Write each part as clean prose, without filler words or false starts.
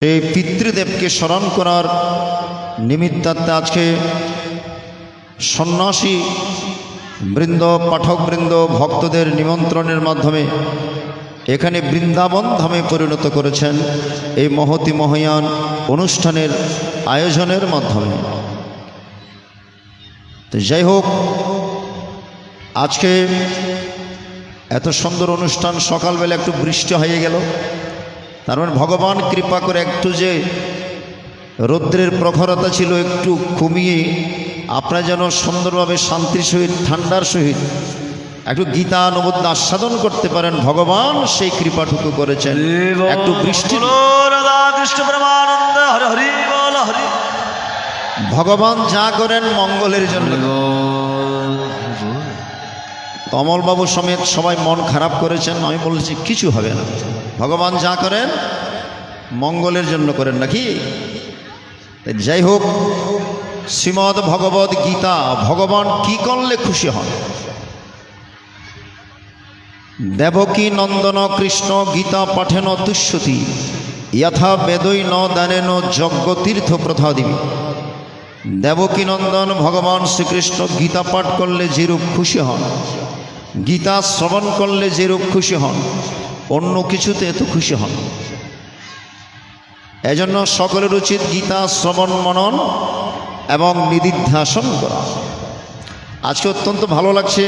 এই পিতৃদেবকে স্মরণ করার নিমিত্তার্থে আজকে সন্ন্যাসী বৃন্দ পাঠক বৃন্দ ভক্তদের নিমন্ত্রণের মাধ্যমে এখানে বৃন্দাবন ধামে পরিণত করেছেন এই মহতি মহায়ান অনুষ্ঠানের আয়োজনের মাধ্যমে। তো যাই হোক, আজকে এত সুন্দর অনুষ্ঠান, সকালবেলা একটু বৃষ্টি হয়ে গেল, তার মানে ভগবান কৃপা করে একটু যে রৌদ্রের প্রখরতা ছিল একটু কমিয়ে আপনারা যেন সুন্দরভাবে শান্তির সহিত ঠান্ডার সহিত একটু গীতানুবোধ আস্বাদন করতে পারেন, ভগবান সেই কৃপাটুকু করেছেন। একটু বৃষ্টি, ভগবান যা করেন মঙ্গলের জন্য। অমলবাবু সমেত সবাই মন খারাপ করেছেন, আমি বলেছি কিছু হবে না, ভগবান যা করেন মঙ্গলের জন্য করেন নাকি। যাই হোক, শ্রীমদ্ ভগবদ গীতা, ভগবান কি করলে খুশি হন? দেবকী নন্দন কৃষ্ণ গীতা পাঠেন তুষ্যতি যথা বেদৈ ন দানেন যজ্ঞতীর্থ প্রথা দিবি। দেবকী নন্দন ভগবান শ্রীকৃষ্ণ গীতা পাঠ করলে যেরূপ খুশি হন, গীতা শ্রবণ করলে যেরূপ খুশি হন, অন্য কিছুতে এত খুশি হন। এজন্য সকলের উচিত গীতা শ্রবণ মনন এবং নিদিধ্যাসন করা। আজকে অত্যন্ত ভালো লাগছে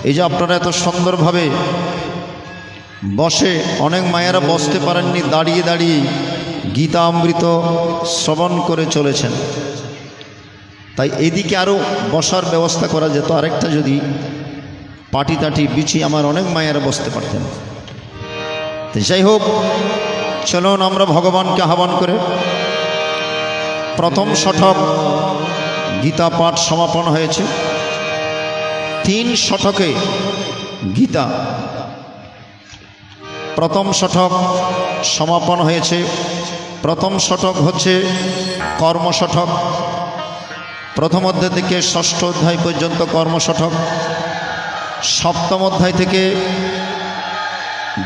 এই যে আপনারা এত সুন্দরভাবে বসে, অনেক মায়েরা বসতে পারেননি, দাঁড়িয়ে দাঁড়িয়ে গীতা অমৃত শ্রবণ করে চলেছেন। তাই এদিকে আরও বসার ব্যবস্থা করা যেত, আরেকটা যদি পাটি টাটি বিছিয়ে আমার অনেক মায়েরা বসতে পারতেন। তো যাই হোক, চলুন আমরা ভগবানকে আহ্বান করে প্রথম শতক গীতা পাঠ সমাপন হয়েছে। 3 শতকে গীতা প্রথম শতক সমাপন হয়েছে। প্রথম শতক হচ্ছে কর্মশতক, প্রথম অধ্যায় থেকে ষষ্ঠ অধ্যায় পর্যন্ত কর্মশতক, সপ্তম অধ্যায় থেকে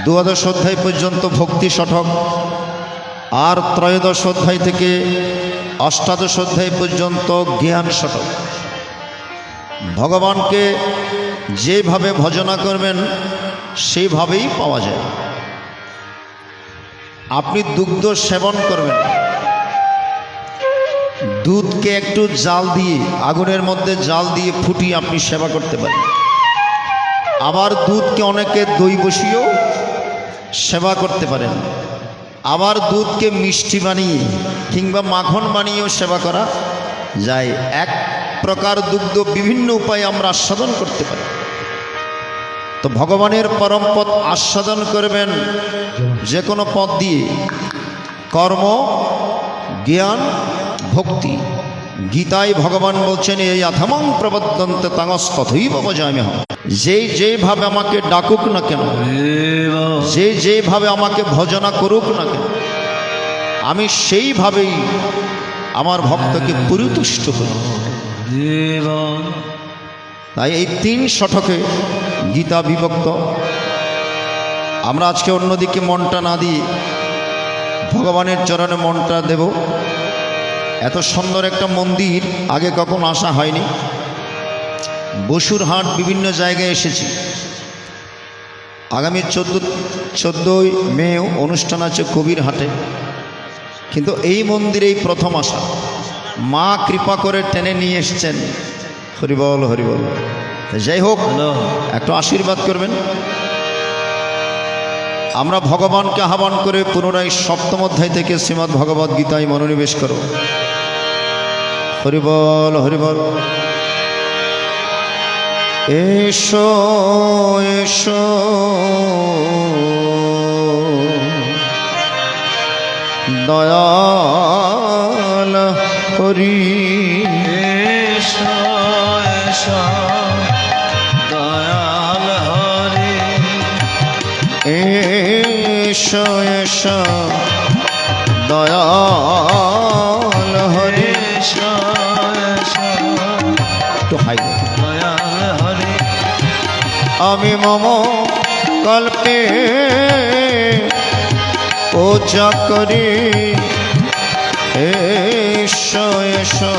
দ্বাদশ অধ্যায় পর্যন্ত ভক্তি শতক, আর ত্রয়োদশ অধ্যায় থেকে অষ্টাদশ অধ্যায় পর্যন্ত জ্ঞান শতক। ভগবানকে যেভাবে ভজনা করবেন সেইভাবেই পাওয়া যায়। আপনি দুগ্ধ সেবন করবেন, দুধকে একটু জাল দিয়ে, আগুনের মধ্যে জাল দিয়ে ফুটিয়ে আপনি সেবা করতে পারেন। আবার দুধকে অনেকে দই বসিয়েও সেবা করতে পারেন। আবার দুধকে মিষ্টি বানিয়ে কিংবা মাখন বানিয়েও সেবা করা যায়। এক প্রকার দুগ্ধ বিভিন্ন উপায়ে আমরা আস্বাদন করতে পারি। তো ভগবানের পরম পথ আস্বাদন করবেন যে কোনো পথ দিয়ে, কর্ম, জ্ঞান, ভক্তি। গীতায় ভগবান বলছেন এই আথামং প্রবদ্ধন্তে তাঙস্তথৈব ভজাম্যহম। যেভাবে আমাকে ডাকুক না কেন, যেভাবে আমাকে ভজনা করুক না কেন, আমি সেইভাবেই আমার ভক্তকে পরিতুষ্ট করি। তাই এই 3 শতকে গীতা বিভক্ত। আমরা আজকে অন্যদিকে মনটা না দিয়ে ভগবানের চরণে মনটা দেব। এত সুন্দর একটা মন্দির আগে কখনো আসা হয়নি। বসুরহাট বিভিন্ন জায়গায় এসেছি। আগামী 14ই মে অনুষ্ঠান আছে কবিরহাটে, কিন্তু এই মন্দিরেই প্রথম আসা। মা কৃপা করে টেনে নিয়ে এসছেন। হরিবল হরিবল। যাই হোক, একটু আশীর্বাদ করবেন। আমরা ভগবানকে আহ্বান করে পুনরায় সপ্তম অধ্যায় থেকে শ্রীমদ্ ভগবদ গীতায় মনোনিবেশ করব। হরিবল হরিবল। এসো এসো দয়াল হরি, এসো এসো দয়াল হরি, এসো এসো দয়াল হরি, এসো এসো তো হাই দয়াল হরি। আমি মম কল্পে পূজা করি এসো এসো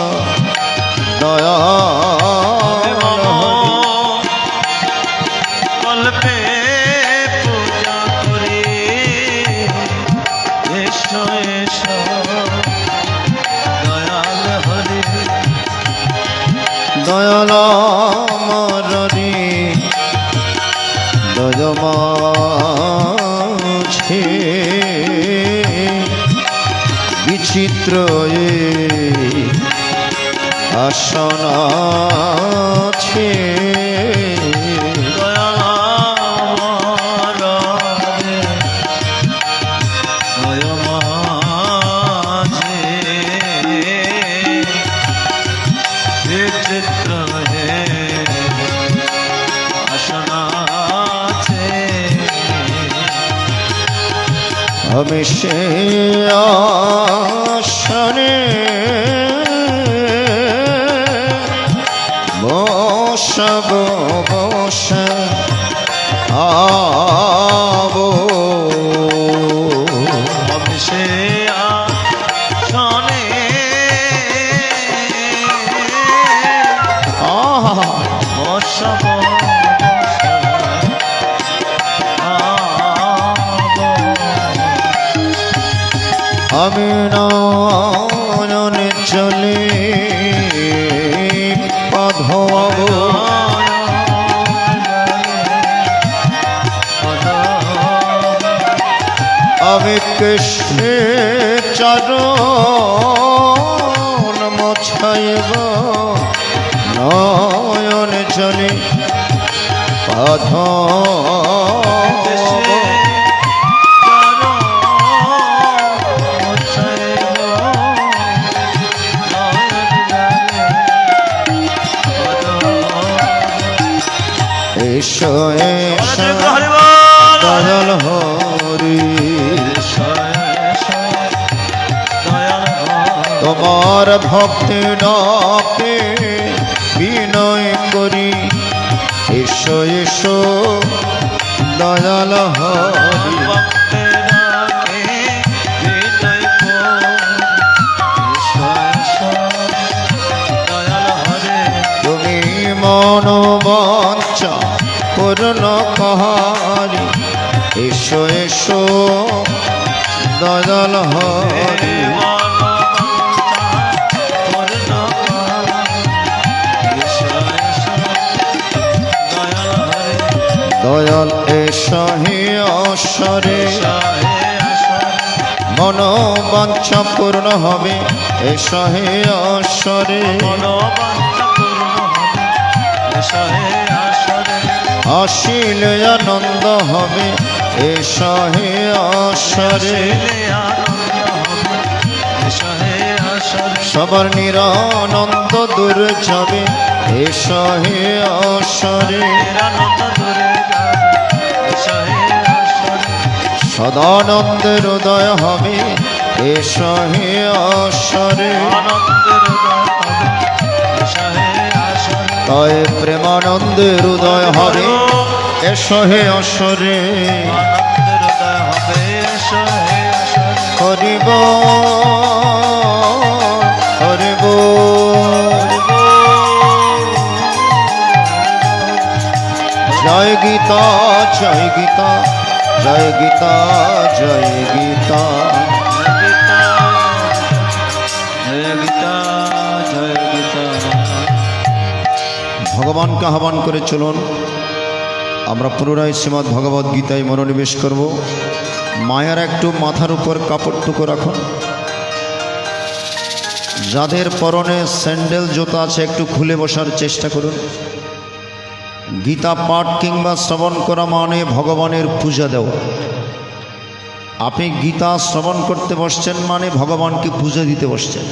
দয়াল হরি। কল্পে পূজা করি এসো এসো দয়াল হরি দয়াল মরি দয়মাছে বিচিত্র আসন আছে। দয়াল মরে দয় মাঝে বিচিত্র আসন আছে। আমি সে আসনে বসব বসে আবো। সে আসনে বসব আমি নয়নে চলে পাধব। আমি কৃষ্ণে চরণ মোছাইব নয়ন চলে পাধব। এসো এসো দয়াল হরি তোমার ভক্তি ডাকে বিনয় করি। এসো এসো দয়াল হরি তুমি মনোবাঞ্ছা পূর্ণ কাহারি। এসো এসো দয়াল হরি দয়াল এসো হে অশ্বরে মনোবাঞ্ছা পূর্ণ হবে। এসো হে অশ্বরে আসিলে আনন্দ হবে। এসো হে অশ্বরে সবার নিরানন্দ দূর যাবে। এসো হে অশ্বরে সদানন্দের উদয় হবে। এসো হে অশ্বরে তাই প্রেমানন্দের উদয় হবে। এসো হে অশ্বরে হরিব হরিব জয় গীতা জয় গীতা জয় গীতা জয় গীতা। ভগবানকে আহ্বান করে চলুন আমরা পুনরায় শ্রীমদ্ ভগবদ গীতায় মনোনিবেশ করব। মায়ার একটু মাথার উপর কাপড়টুকু রাখুন। যাদের পরনে স্যান্ডেল জুতা আছে একটু খুলে বসার চেষ্টা করুন। গীতা পাঠ কিংবা শ্রবণ করা মানে ভগবানের পূজা দেওয়া। আপনি গীতা শ্রবণ করতে বসছেন মানে ভগবানকে পূজা দিতে বসছেন।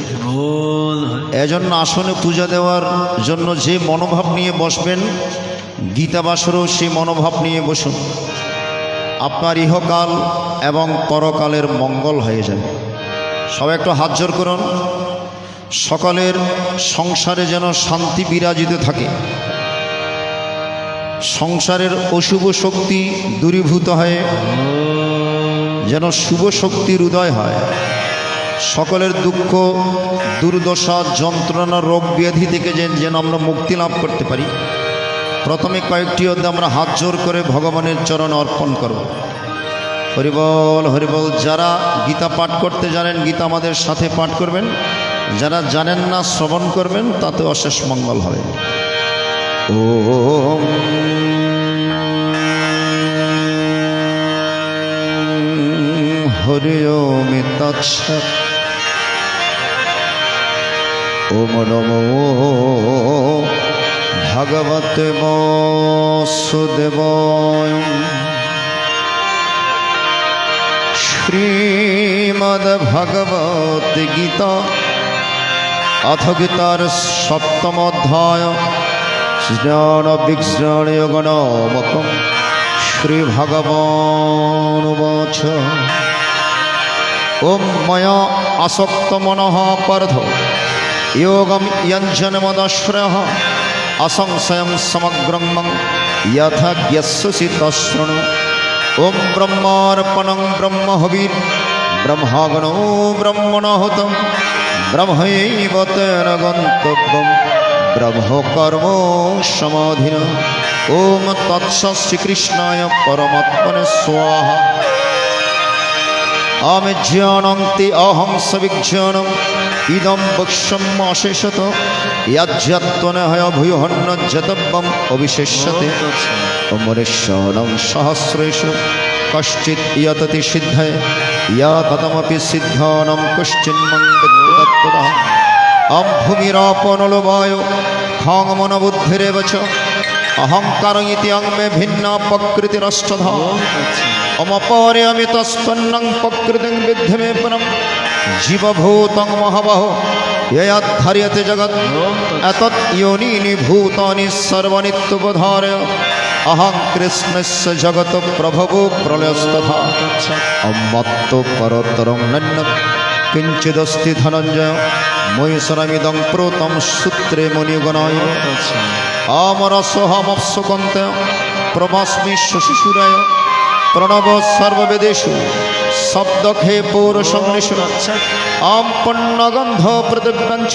এজন্য আসনে পূজা দেওয়ার জন্য যে মনোভাব নিয়ে বসবেন গীতা বাসরও সেই মনোভাব নিয়ে বসুন। আপনার ইহকাল এবং পরকালের মঙ্গল হয়ে যাবে। সবাই একটু হাত জোর করুন। সকলের সংসারে যেন শান্তি বিরাজিত থাকে, সংসারের অশুভ শক্তি দূরীভূত হয়ে যেন শুভ শক্তির উদয় হয়। সকলের দুঃখ দুর্দশা যন্ত্রণা রোগ ব্যাধি থেকে যেন আমরা মুক্তি লাভ করতে পারি। প্রথমে কয়েকটি অধ্যায় আমরা হাত জোর করে ভগবানের চরণে অর্পণ করব। হরিবল হরিবল। যারা গীতা পাঠ করতে জানেন গীতা আমাদের সাথে পাঠ করবেন, যারা জানেন না শ্রবণ করবেন, তাতে অশেষ মঙ্গল হবে। ওম হরি ওম তৎসৎ। ওম নমো ভগবতে বাসুদেবায়। শ্রীমদ্ ভগবত গীতা অথ গীতার সপ্তম অধ্যায় জ্ঞান বিজ্ঞান যোগ নামকম। শ্রী ভগবানুবাচ ওম ময়া আসক্ত মনঃ পার্থ যোগম ইয়ঞ্জনমদাশ্রয়ঃ असंशयं समग्रं मं यथा ज्ञस्यसि तशृणु। ओम ब्रह्मार्पणं ब्रह्म हविर् ब्रह्माग्नो ब्रह्मणोहुतं ब्रह्मैव तेन गन्तव्यं ब्रह्मकर्म समाधिना। ओम तत्सत् श्रीकृष्णाय परमात्मने स्वाहा। अमिज्ञानन्ति अहं सविज्ञानम् इदं वक्ष्यम् अशेषत यज्जत्वनहय भूयोऽन्न जतव्यम् अविशेष्यते। अमरेश्वरं सहस्रेषु कश्चित् यतति सिद्धये यततमपि सिद्धानं कश्चिन्मं विद्ति तत्त्वतः। अहं भूमिरापनो वायो खां मनोबुद्धिरेव च अहंकार इति अंमे भिन्ना प्रकृतिरष्टधा। अमपर्यमितस्तन्नं प्रकृतिं विद्धि मे परं जीवभूतं महाबाहो ययद्धर्यते जगत् एतत् योनीनि भूतानि सर्वनित्यवधार्य अहं कृष्णस्य जगत् प्रभवो प्रलयस्तथा। अमत्तो परतरं नन्यत् किञ्चिदस्ति धनञ्जय मयि शरमिदं प्रोतं सूत्रे मुनिगणाय। अमरसोऽहमप्सुकन्ते प्रभास्मि शशिशूराय प्रणव सर्ववेदेषु शब्दखे पौरुषंनिषु। आम पन्नगंध पृथिव्यञ्च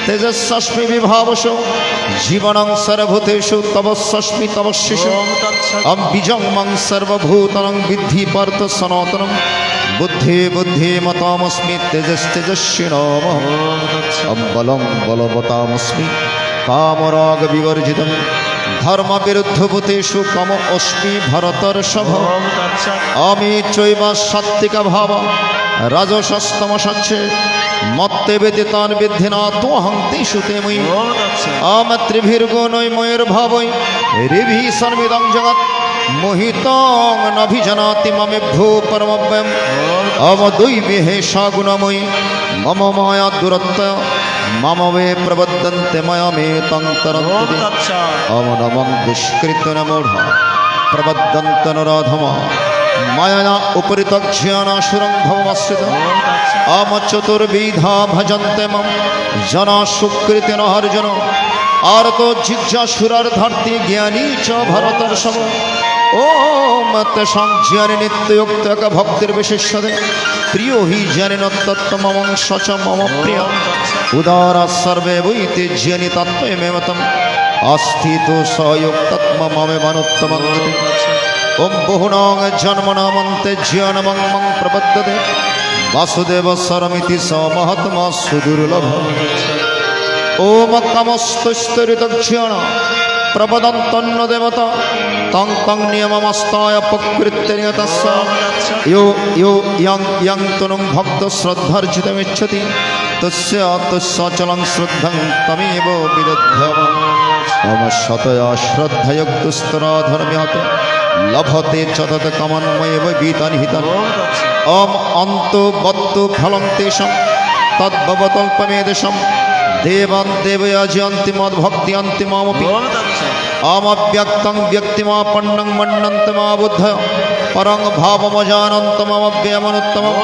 तेजस्सस्मि विभावसो जीवनं सर्वभूतेषु तपस्सस्मि तपस्विषु। अहं बीजं मं सर्वभूतानां विद्धि पार्थ सनातनं बुद्धि बुद्धिमतामस्मि तेजस्तेजस्विनामः। अहं बलं बलवतामस्मि कामराग विवर्जितं धर्म विरुद्ध भूतेषु कम अस्मि भरतर्षभ। अमी चैव सात्विक भाव राजसस्तमसच्चे मत्ते व्यतीतान् विद्धि न त्वहं तेषु ते मयि। अहं त्रिभिर्गुणैर्मयैर्भावै ऋभिः सर्वमिदं जगत् मोहितं नभिजानाति ममेभ्यो परमव्ययम्। अहं दैवेहेषा गुणमयि मम माया दुरत्य मम वे प्रबद्धन्ते मया मे तन्तरन्ति। अमनमं दुष्कृत्य न मूढा प्रबद्धन्त नराधमा माया उपरितज्ञानासुरं भवमाश्रितम्। अम चतुर्विधा भजन्ते मम जना सुकृतिन अर्जुन आर्तो जिज्ञासुरार्थार्थी ज्ञानी च भरतर्षभ। ओम तेषां ज्ञानी नित्ययुक्तक भक्तिर्विशिष्यते प्रियो हि ज्ञानिनो तत्त्वमं स च मम प्रिय। उदारा सर्वे वै ते ज्ञानी तत्त्वमेव तम् अस्थितो स युक्तत्वं ममेवानुत्तमं गति। ओम बहुनां जन्मनामन्ते ज्ञानमं मं प्रपद्यते वासुदेव सरमिति स महात्मा सुदुर्लभ। ओम कामस्तुस्तरितज्ञान प्रपदन्तन्न देवता तं तं नियममस्ताय प्रकृत्य नियतस्य। यो यो यं यं तनुं भक्त श्रद्धार्जितमिच्छति तस्य तस्याचलं श्रद्धं तमेव विदध्यम। मम शतया श्रद्धयुक्तस्तराधर्म्यात् लभते च तत् कामन्मयेव वितनिहितम्। अहम् अन्तो बत्तु फलं तेषां तद्भवतल्पमेदेशं देवान् देवयाजयन्ति मद्भक्त्यन्ति मामपि। अहमव्यक्तं व्यक्तिमापन्नं मन्यन्ते माबुद्धय परं भावमजानन्तमव्ययमनुत्तमम्।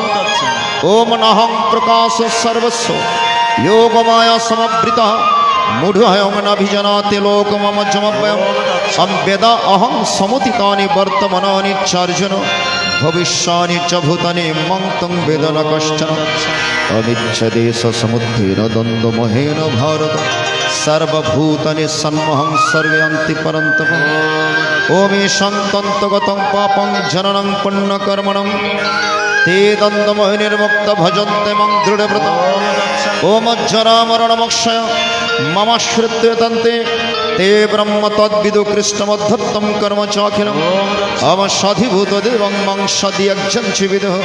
ओम नाहं प्रकाश सर्वस्व योगमाया समवृतः मूढोऽयं नाभिजानाति लोकममजमव्ययम्। संवेदा अहं समुदितानि वर्तमानानि चार्जुन भविष्यानि च भूतानि मं तं वेद न कश्चन। अमिच्छदेश समुद्रेण द्वन्द्वमोहेन भारत सर्वभूतानि सन्महं सर्वयन्ति परन्तप ओमेशं तन्तगतं पापं जननं पुण्यकर्मणं ते द्वन्द्वमोहिनिर्मुक्त भजन्ते मं दृढव्रतं ओम जरामरणमक्षय मम श्रुत्यतन्ते ते ब्रह्म तद्विदु कृष्णमद्धत्तं कर्म चाखिलम् अम साधिभूतदेवं मं सदियज्ञं च विदुः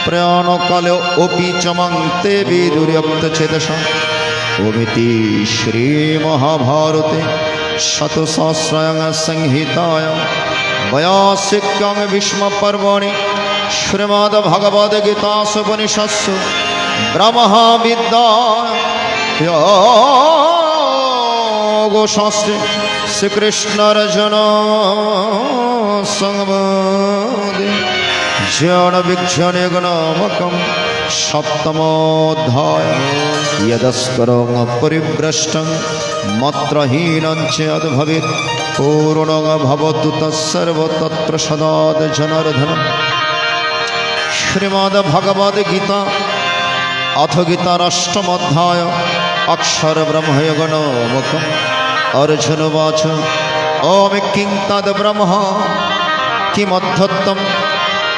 प्रयाणकाले अपि च मं ते विदुर्यक्तचेतसः ओमिति श्रीमहाभारते शतसहस्रायां संहितायां वयासिक्यां भीष्मपर्वणि श्रीमद्भगवद्गीतासु उपनिषत्सु ब्रह्मविद्यायागोशास्त्रे श्रीकृष्णार्जुन संवादे ज्ञानविज्ञानयोगनामकं सप्तमोऽध्याय यदस्करं परिभ्रष्टं मत्रहीनं च यद्भवेत् पूर्णं भवतु तत्सर्वतत्प्रसादात् जनार्दनम् श्रीमद्भगवद्गीता अथ गीताराष्टमोऽध्याय अक्षरब्रह्मयोगनामकम् अर्जुनोवाच ओम किं तद्ब्रह्म किमद्धत्तं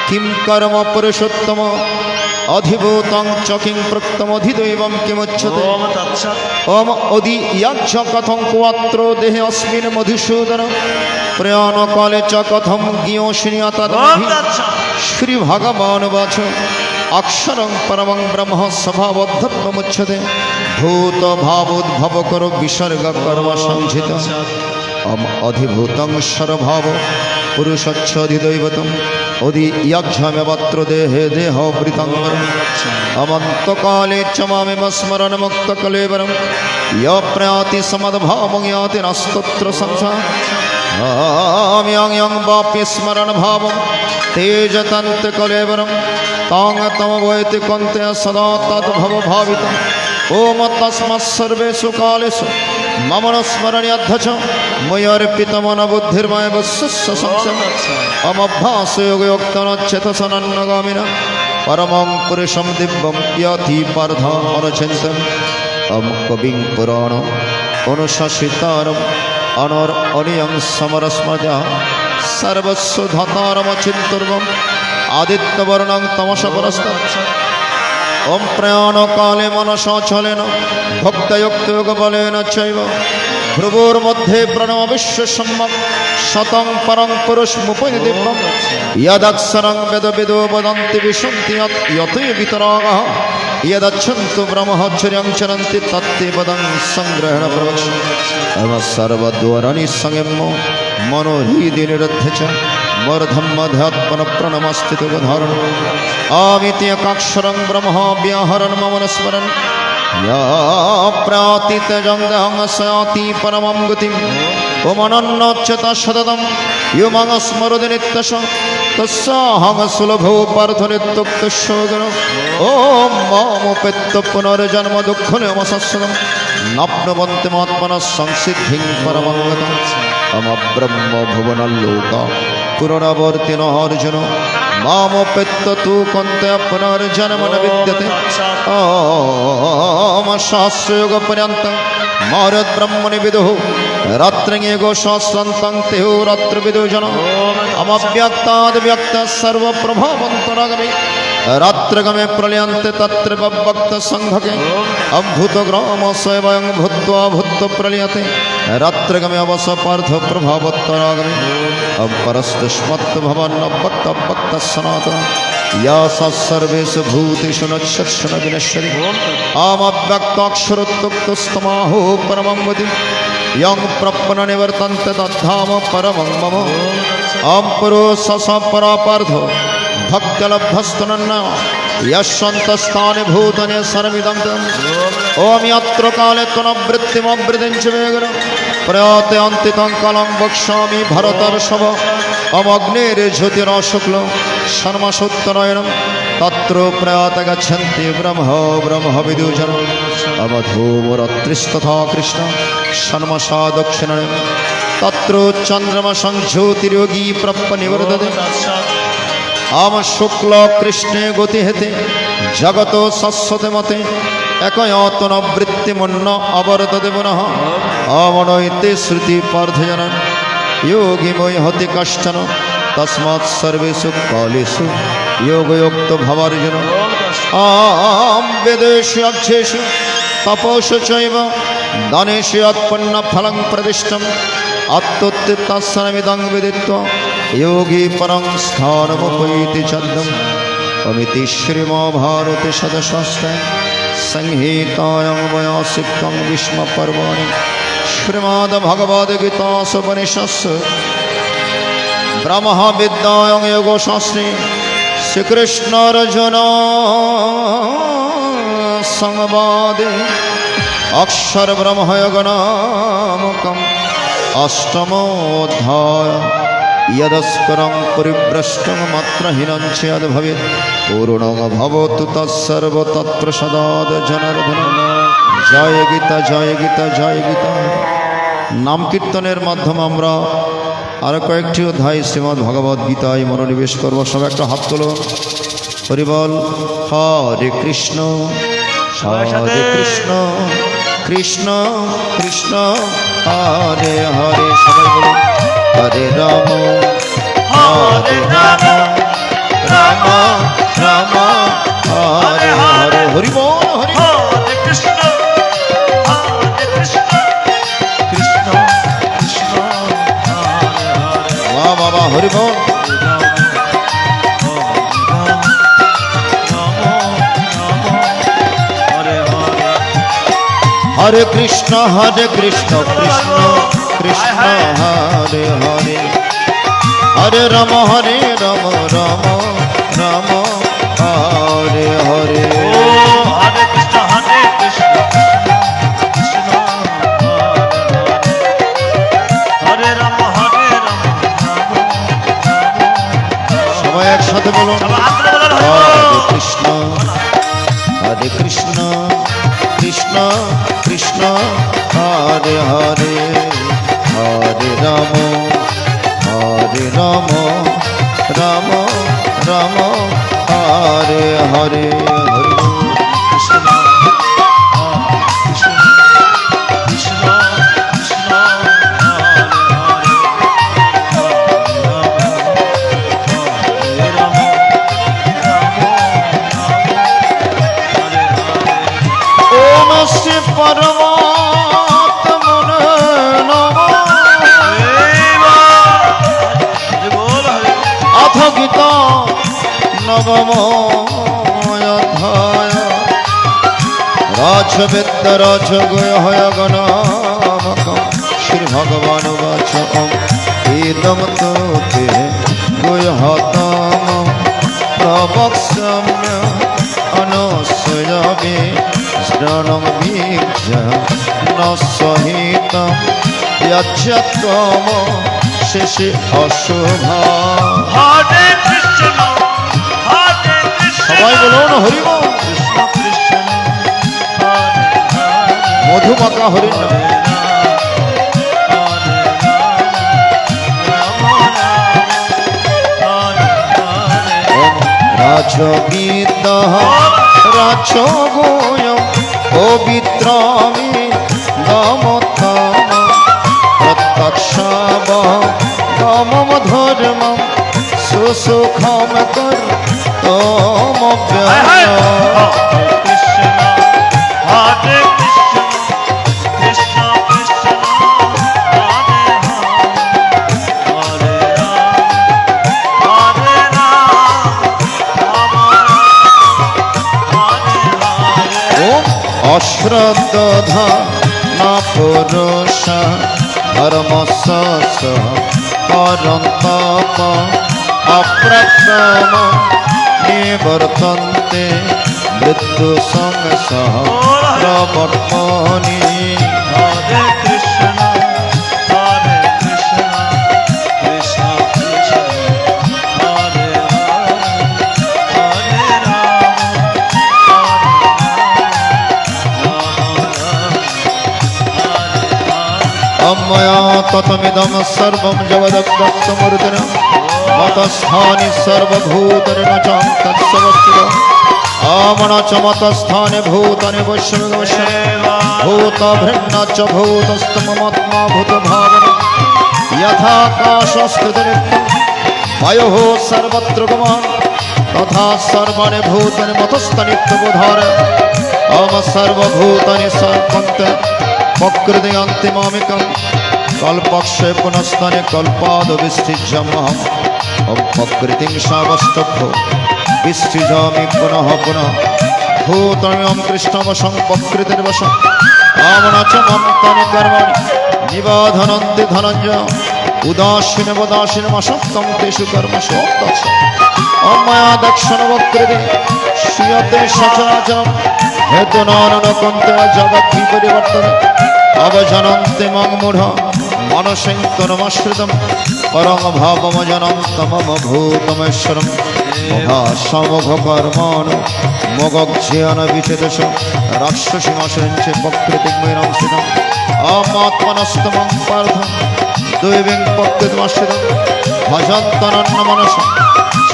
किं कर्म पुरुषोत्तम अधिभूतं च किं प्रोक्तमधिदैवं किमुच्यते ओम तत्सत् ओम अदि यज्ञ कथं क्वात्रो देहे अस्मिन् मधुसूदन प्रयाणकाले च कथं ज्ञोषिण्या ओम तद्विधि तत्सत् श्री भगवान वाच अक्षरं परमं ब्रह्म स्वभावद्धत्वमुच्यते भूत भावोद्भव करो विसर्ग कर्म संहित अम अधिभूतं सर्वभाव पुरुषच्छधिदैवतम् अदि यज्ञमेवत्र देहे देहोवृतं अमन्तकाले च मामेव स्मरणमुक्तकलेवरं य प्रयाति समद्भावं याति नस्तत्र संसारः यं वाप्य स्मरणभावं तेजतन्त्रकलेवरं तां तमवैति कन्ते सदा तद्भवभावितम् ओम तस्मत्सर्वेषु कालेषु मम न स्मरण्याद्धच मयर्पितमनबुद्धिर्मय वत्सस्य संशयम् अमभ्यासयोगयोक्तनच्चेतसनन्नगामिना परमं पुरुषं दिव्यं याति पार्थमनचिन्तयन् अम कविं पुराणम् अनुशासितारम् अनर्अनियं समरस्मजा सर्वस्व धातारमचिन्तुर्वम् आदित्यवर्णं तमसपरस्तम् ओम प्रयाणकाले मनसाचलेन भक्तयुक्तयोगबलेन चैव भ्रुवोर्मध्ये प्रणवविश्वसम्यक् शतं परं पुरुषमुपैति दिव्यं यदक्षरं वेदविदो वदन्ति विशन्ति यते वितरागः यदच्छन्तु ब्रह्मचर्यं चरन्ति तत्ते पदं संग्रहेण प्रवक्ष्ये सर्वद्वाराणि संयम्य मनोहृदि निरुध्य च मर्धम्मध्यात्मन प्रणमस्थितुधारण आमित्यकाक्षरं ब्रह्म व्याहरन् मम न स्मरन् या प्रातितजङ्गहं सयाति परमं गतिम् ओमनन्नच्युत सततं यो मम स्मरति नित्यशः तस्याहं सुलभो पार्थनित्युक्तशोगन ॐ मामुपेत्य पुनर्जन्म दुःखनियमशस्वतं नाप्नुवन्तिमात्मनः संसिद्धिं परमं गतम् अमब्रह्म भुवनल्लोका पुनरावर्तिनो अर्जुन मामुपेत्य तु कन्ते पुनर्जन्म न विद्यते ओम शास्त्रयोगपर्यन्तं मारुद्ब्रह्मणि विदुः रात्रिङेगो सहस्रान्तं तेहो रात्रिविदुः जनः अमव्यक्ताद्व्यक्तः सर्वप्रभावन्तरागमे रात्रगमे प्रलयन्ते तत्र भक्तसङ्घके अभूतग्रामस्य वयं भूत्वा भूत्वा प्रलयते रात्रगमे अवस पार्थ प्रभावत्तरागमे अपरस्तस्मत् भवन्नपत्तपत्तः सनातनम् या सर्वेषु भूतेषु नश्यत्सु न विनश्यति आमव्यक्ताक्षरोक्तस्तमाहो परमं वदि यं प्रपन्ननिवर्तन्ते तद्धाम परमं मम अपुरुषः परापार्थो भक्त्यलब्धस्तनन्न यशन्तस्थानि भूतानि सर्वमिदं तम् ओम यत्र काले त्वनवृत्तिमवृत्तिं च वेगन प्रयात्यन्तितं कालं वक्ष्यामि भरतर्षभ अमग्निर्ज्योतिराशुक्लं शर्मसुत्तरायणं तत्र प्रयात गच्छन्ति ब्रह्म विदुजनम् अवधूमरत्रिस्तथा कृष्ण शर्मसा दक्षिणं तत्र चन्द्रमसं ज्योतिर्योगी प्रपन्निवर्तते आम शुक्ल कृष्णे गति हेते জগত শাশ্বতে মতে একয়তন বৃত্তিমন্ন অবরত দেবন অমনৈতে শ্রুতি পার্থজনন যোগিময় হতে কষ্টন তস্মাৎ সর্বেষু কালেষু যোগযুক্ত ভবার্জুন আম বেদেষু অক্ষেষু তপস্য চৈব দানেষু অৎপন্ন ফলং প্রদিষ্টম আত্মোত্তরমিদং বিদিত্বা যোগী পরং স্থানমুপৈতি চদ্দম অমিতি শ্রীমহাভারতে সদশাস্ত্রে সংহিতায়াং বয়াসিক্তং ভীষ্ম পর্বাণি শ্রীমদ্ভগবদ্গীতাসুপনিষৎসু ব্রহ্ম বিদ্যায়াং যোগশাস্ত্রে শ্রীকৃষ্ণার্জুন সংবাদে অক্ষর ব্রহ্ময়োগনামকম অষ্টমোऽধ্যায় यदस्करं परिभ्रष्टं मात्रहीनं चेद् भवेत् पूर्णं भवतु तत्सर्वतत्प्रसादात् जनार्दन जय गीता जय गीता जय गीता। नाम कीर्तনের মাধ্যমে আমরা আর কয়েকটি অধ্যায় শ্রীমদ্ ভগবদ গীতায় মনোনিবেশ করব। সব একটা হাত তোলো, হরি বল। হরে কৃষ্ণ হরে কৃষ্ণ কৃষ্ণ কৃষ্ণ হরে হরে। সবাই বলুন হরে রাম হরে রাম রাম রাম হরে হরে। হরি বল হরি হরে কৃষ্ণ কৃষ্ণ কৃষ্ণ হরে হরে। বাহ বাবা হরি বল। হরে কৃষ্ণ কৃষ্ণ কৃষ্ণ হরে হরে। হরে রাম রাম রাম হরে হরে। হরে কৃষ্ণ কৃষ্ণ কৃষ্ণ হরে রাম সবাই একসাথে বলুন হরে কৃষ্ণ কৃষ্ণ কৃষ্ণ কৃষ্ণ হরে হরে। হরে রাম রাম রাম রাম হরে হরে। হরি কৃষ্ণ কৃষ্ণ কৃষ্ণ কৃষ্ণ হরে রাম ওম শ্রী পরমাত্মনে নমঃ। অথ গীতা নবম অধ্যায় রাজবিদ্য রাজগয়গণামকম শ্রী ভগবান বাচ ইদম তোতে গুহতম প্রবক্ষ্যাম্য অনুসূয়বে স্নানং বীর্য ন সহিতম যচ্ছত্বম শেষে অশুভ। হরে কৃষ্ণ সবাই বলুন হরি বল। কৃষ্ণ কৃষ্ণ হরে হরে মধুমাকা হরিণ নাম। রাজগীত রাজগোয় পবিত্রামি গমতম প্রত্যক্ষাব গমম ধর্ম সুসুখম কর তোম কৃষ্ণ হরে কৃষ্ণ কৃষ্ণ কৃষ্ণ হরে হরে হরে রাম হরে হরে। ওম অশ্রদ্ধা না পুরুষ ধর্মস্য পরন্তপ অপ্রক্রম নিবর্তন্তে মৃত্যু সংসহ প্রবর্তনি। হরে কৃষ্ণ কৃষ্ণ কৃষ্ণ হরে হরে হরে রাম অময়া ততমিদম সর্বম জগদগ্ধমূর্তিনা মতস্থানি সর্বভূতানি ন চাং তৎসবস্থিতঃ अमनचमतस्थाने भूतानि वैष्णवस्य भूतभृन्न च भूतस्तममात्मा भूतभावन यथाकाशस्थितनित्यं वायुः सर्वत्र गमन् तथा सर्वाणि भूतानि मतस्तनित्यबोधार अम सर्वभूतानि सर्वन्ते प्रकृति अन्तिमामिकं कल्पक्षये पुनस्तानि कल्पादविसृज्यमहम् ॐ प्रकृतिं सावस्तभ्यो विसृजामि पुनः पुनः भूतमिमं कृष्णवशं प्रकृतिर्वशम् आमनचमं तानि कर्माणि निबाधनन्ति धनञ्जय उदासीनवदासीनमशक्तं तेषु कर्मसु तत्स अमया दक्षिणवक्कृति श्रूयते सचराचरं हेतुनानकन्ते जगद्विपरिवर्तते अवजनन्ति मं मूढ मनसंतनमश्रितं परं भावमजनन्तं मम भूतमेश्वरं समघकर्माणु मोगज्ञान विचेतस राक्षसीमशंच प्रकृतिमयं स्थितम् अमात्मनस्तमं पार्थं दैवीं प्रकृतिमश्रितं भजन्तनन्नमनसं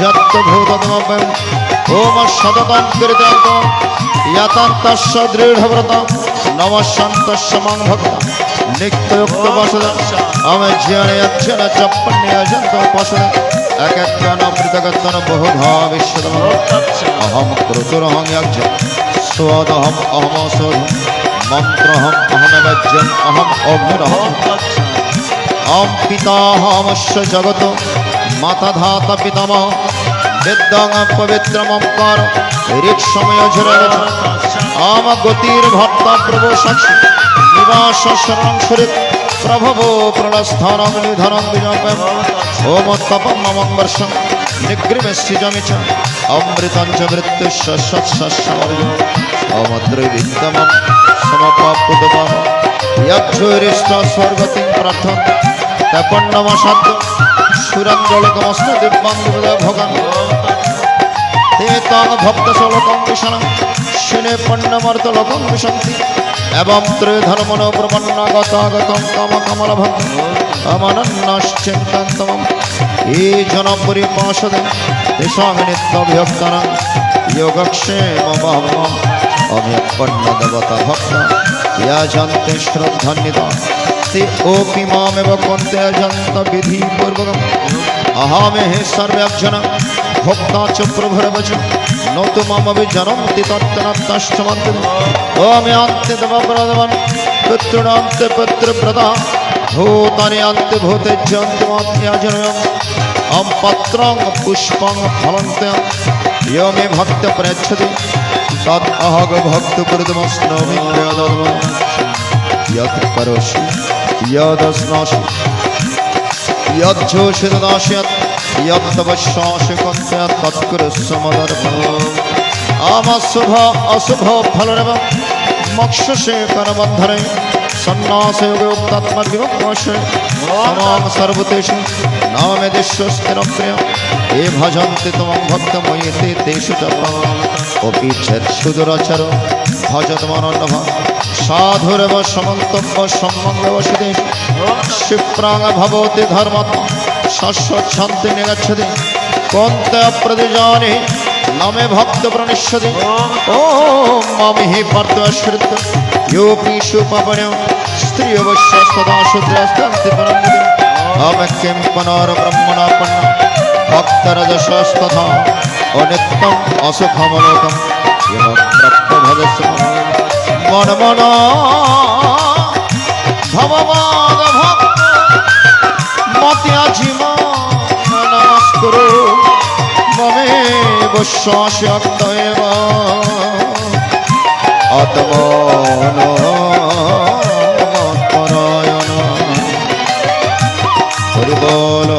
यत्तभूतमव्ययम् ओम सततं कीर्तयन्तं यतन्तस्य दृढव्रतं नमस्सन्तस्य मं भक्तं नित्ययुक्तवसदम् अमज्ञानयज्ञन च पुण्यजन्तोपसदम् एकत्वन पृथगत्वन बहुधा विश्वतमम् अहं क्रतुरहं यज्ञ स्वदहं अहमसोधं मन्त्रहं अहमवज्ञम् अहम् अग्निरहम् अहं पिताहमस्य जगतो माता धाता पितामह विद्यं पवित्रमंकार ऋक्षमयजरवच आम गतिर्भर्ता प्रभो साक्षी निवास शरणं सुरित प्रभवो प्रणस्थानं निधनं विजयम् ओम तपं ममं वर्षं निग्रिमस्यजमि च अमृतं च मृत्युस्य सत्सस्यमर्यम् अमद्रविद्यमं समपापुदमः यक्षोरिष्ट स्वर्गतिं प्रार्थन्ते तपन्नमसाद्य सुरंजलकमस्त दिव्याङ्गुदय भगन् ते तां भक्तशलोकं विषणं शिने पण्डमर्तलोकं विशन्ति एवं त्रिधर्मनो प्रपन्नागतागतं कामकमलभं अमनन्नाश्चिन्तन्तमं ये जनपरिपाशदे तेषां नित्यभक्तानां योगक्षेममहम् अम्यपन्नदेवता भक्ता याजन्ते श्रद्धान्विता ते ओपि मामेव कन्ते अजन्त विधिपूर्वकम् अहमेहि सर्वजनं भोक्ता च प्रभुर्वच न तु ममभिजनन्ति तत्तनत्तष्टमन्ति ओम्यान्ते देवप्रदवन् पितॄणान्ते पितृप्रदा भूतानि अन्ते भूतेज्यन्तिमात्याजनयम् अं पत्रं पुष्पं फलन्ते यो मे भक्त्या प्रयच्छति तत् अहगभक्तकृतमस्नोमि प्रियदत्तम् यत् करोषि यदस्नासि यज्जोषि ददास्यत् यत्तवश्यासि कन्ते तत्कुरुष्व मदर्पणम् आमशुभ अशुभ फलरेव मोक्षसे करबन्धने सन्नासे योगोक्तात्मविमुक्तस्य समां सर्वतेषु नामे दिश्यस्तिरप्रिय ये भजन्ति त्वं भक्तमयि ते तेषु च अपि चक्षुदुरचर भजतमनन्नभ साधुरेव समन्तव्य सम्मङ्गवसुतेषु क्षिप्राङ् भवति धर्मात्मा शश्वच्छन्ति निगच्छति कौन्ते प्रतिजाने न मे भक्त प्रणश्यति ॐ मम हि पार्थश्रित योऽपि सुपपण्यो स्त्रियवश्य सदा शूद्रस्तन्ति परन्ति हम किं पुनर्ब्रह्मणापन्न भक्तरजसस्तथा अनित्यम् असुखमलोकं यमप्रप्तभजस्व मनमना भववादभक्त मत्याजिमा नमस्कुरु ममेव शास्यक्त एव आत्मानमत्परायण हरि बोल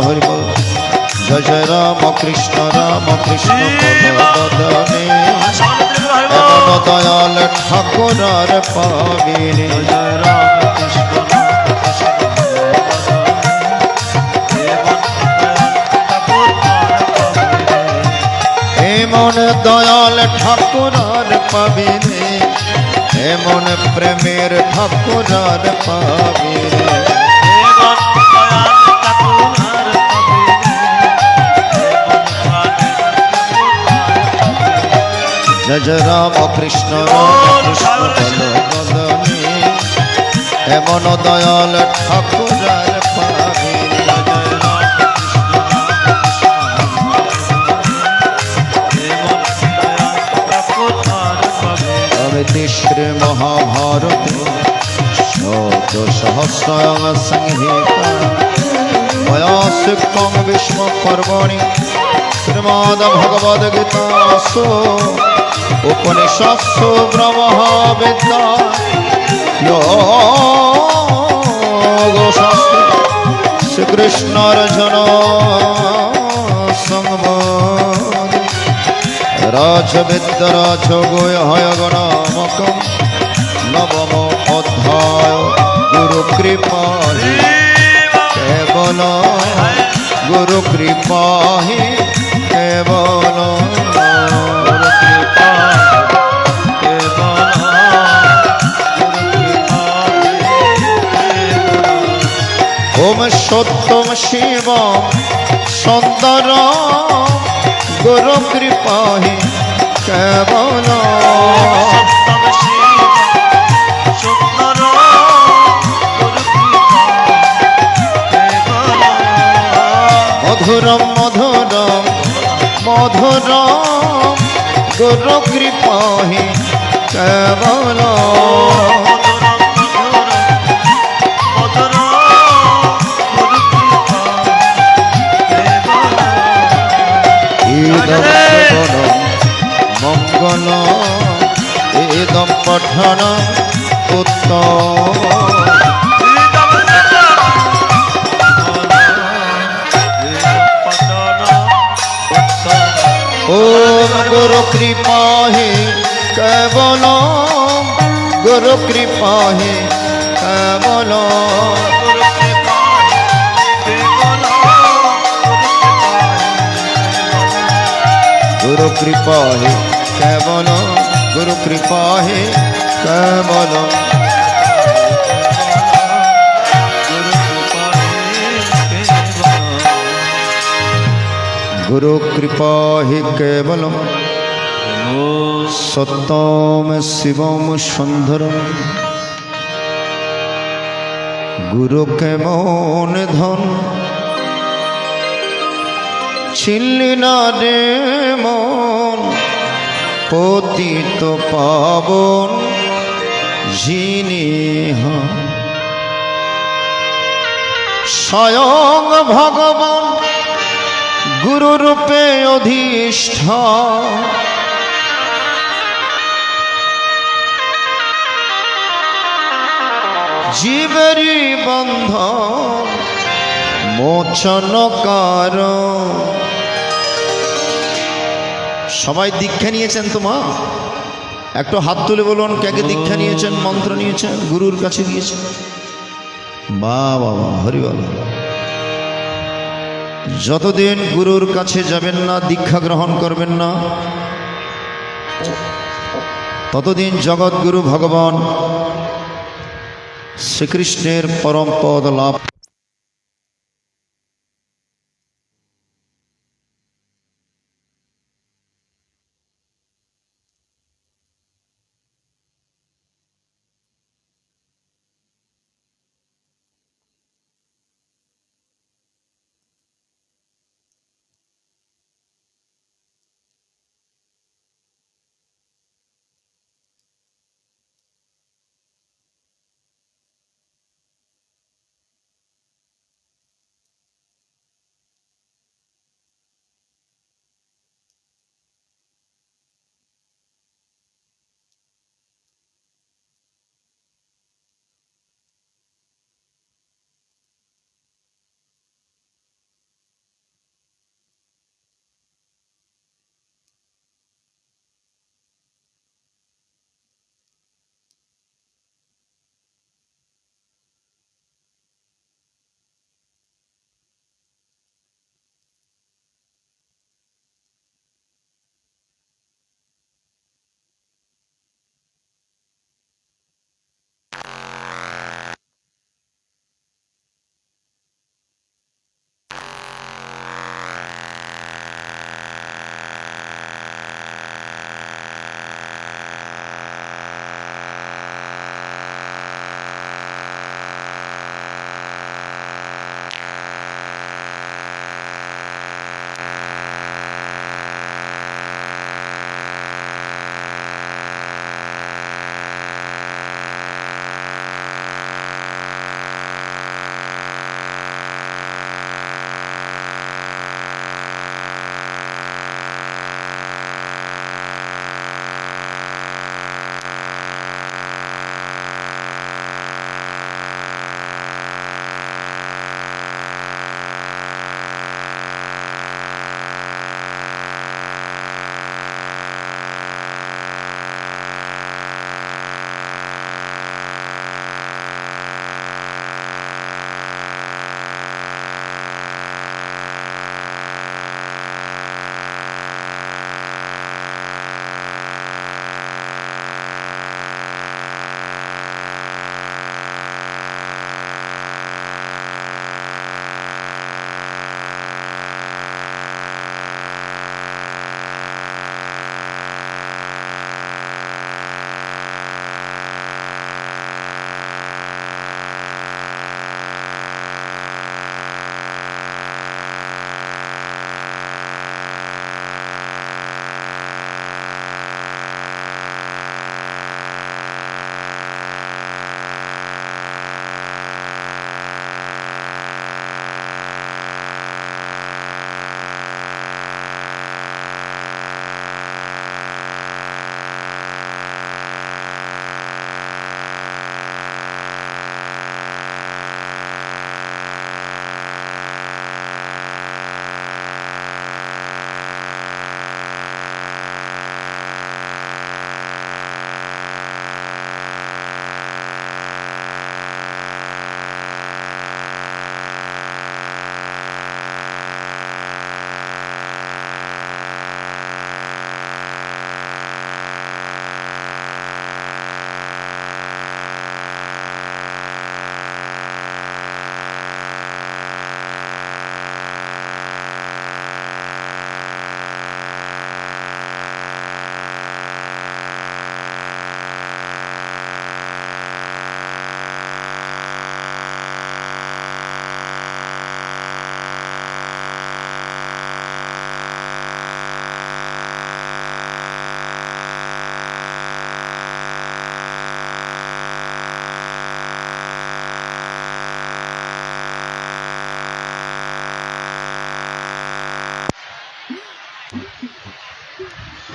जय जय राम कृष्ण पदने एवं दयाल ठाकुर पाविने जय राम कृष्ण एमन दयाल ठाकुर पाविने एमन प्रेमेर ठाकुर पाविने জয় জয় রাম কৃষ্ণ বল বদনে এমন দয়াল ঠাকুরার পাবে আমি তিশ্রে মহাভারত শত সহস্র সংহিতা বয়াসিকং বিষ্ম পর্বণি শ্রীমদ ভগবদ গীতাসু উপনিষৎসু ব্রহ্ম বিদ্যা যোগশাস্ত্র শ্রীকৃষ্ণর জন সংবাদ রাজবিদ্যা রাজগোহয়গ নামকম নবম অধ্যায় গুরু কৃপা কেবল গুরু কৃপা হি কেবল ওম সত্যম শিব সুন্দর গুরু কৃপা হি কেবল মধুরম মধুরম মধুরম গুরু কৃপা হি কেবল ইদম শ্রবণম মঙ্গল ইদম পঠন উত্তম ओम गुरु कृपा ही केवल गुरु कृपा ही केवल गुरु कृपा ही केवल गुरु कृपा ही केवल गुरु कृपा हि केवलम सत्यम शिवम सुंदरम गुरु केमन धन छिल्ली ना रे मन पतित पावन जिनि स्वयं भगवान गुरु रूपे अधिष्ठान जीवेरी बंधन मोचन कारण সবাই দীক্ষা নিয়েছেন তো মা একটু হাত তুলে বলুন কে কে দীক্ষা নিয়েছেন মন্ত্র নিয়েছেন গুরুর কাছে গিয়েছেন বাহ বাবা হরি বল যতদিন গুরুর কাছে যাবেন না দীক্ষা গ্রহণ করবেন না ততদিন জগৎগুরু ভগবান শ্রীকৃষ্ণের পরম পদ লাভ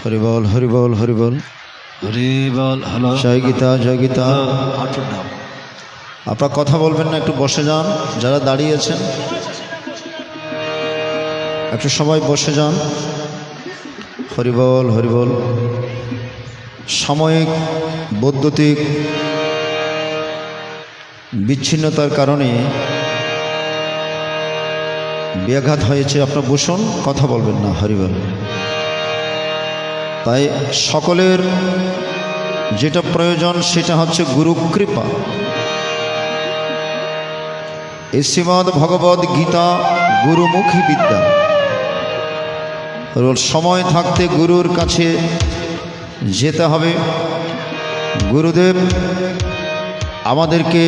হরিবল হরিবল হরিবল। হরি বল। হ্যালো জয় গীতা জয় গীতা। হাঁটুর নাম আপনারা কথা বলবেন না, একটু বসে যান। যারা দাঁড়িয়ে আছেন একটু সবাই বসে যান। হরিবল হরিবল। সাময়িক বৈদ্যুতিক বিচ্ছিন্নতার কারণে ব্যাঘাত হয়েছে। আপনারা বসুন, কথা বলবেন না। হরিবল। তাই সকলের যেটা প্রয়োজন সেটা হচ্ছে গুরু কৃপা। এই শ্রীমদ্ ভগবদ গীতা গুরুমুখী বিদ্যা। সময় থাকতে গুরুর কাছে যেতে হবে। গুরুদেব আমাদেরকে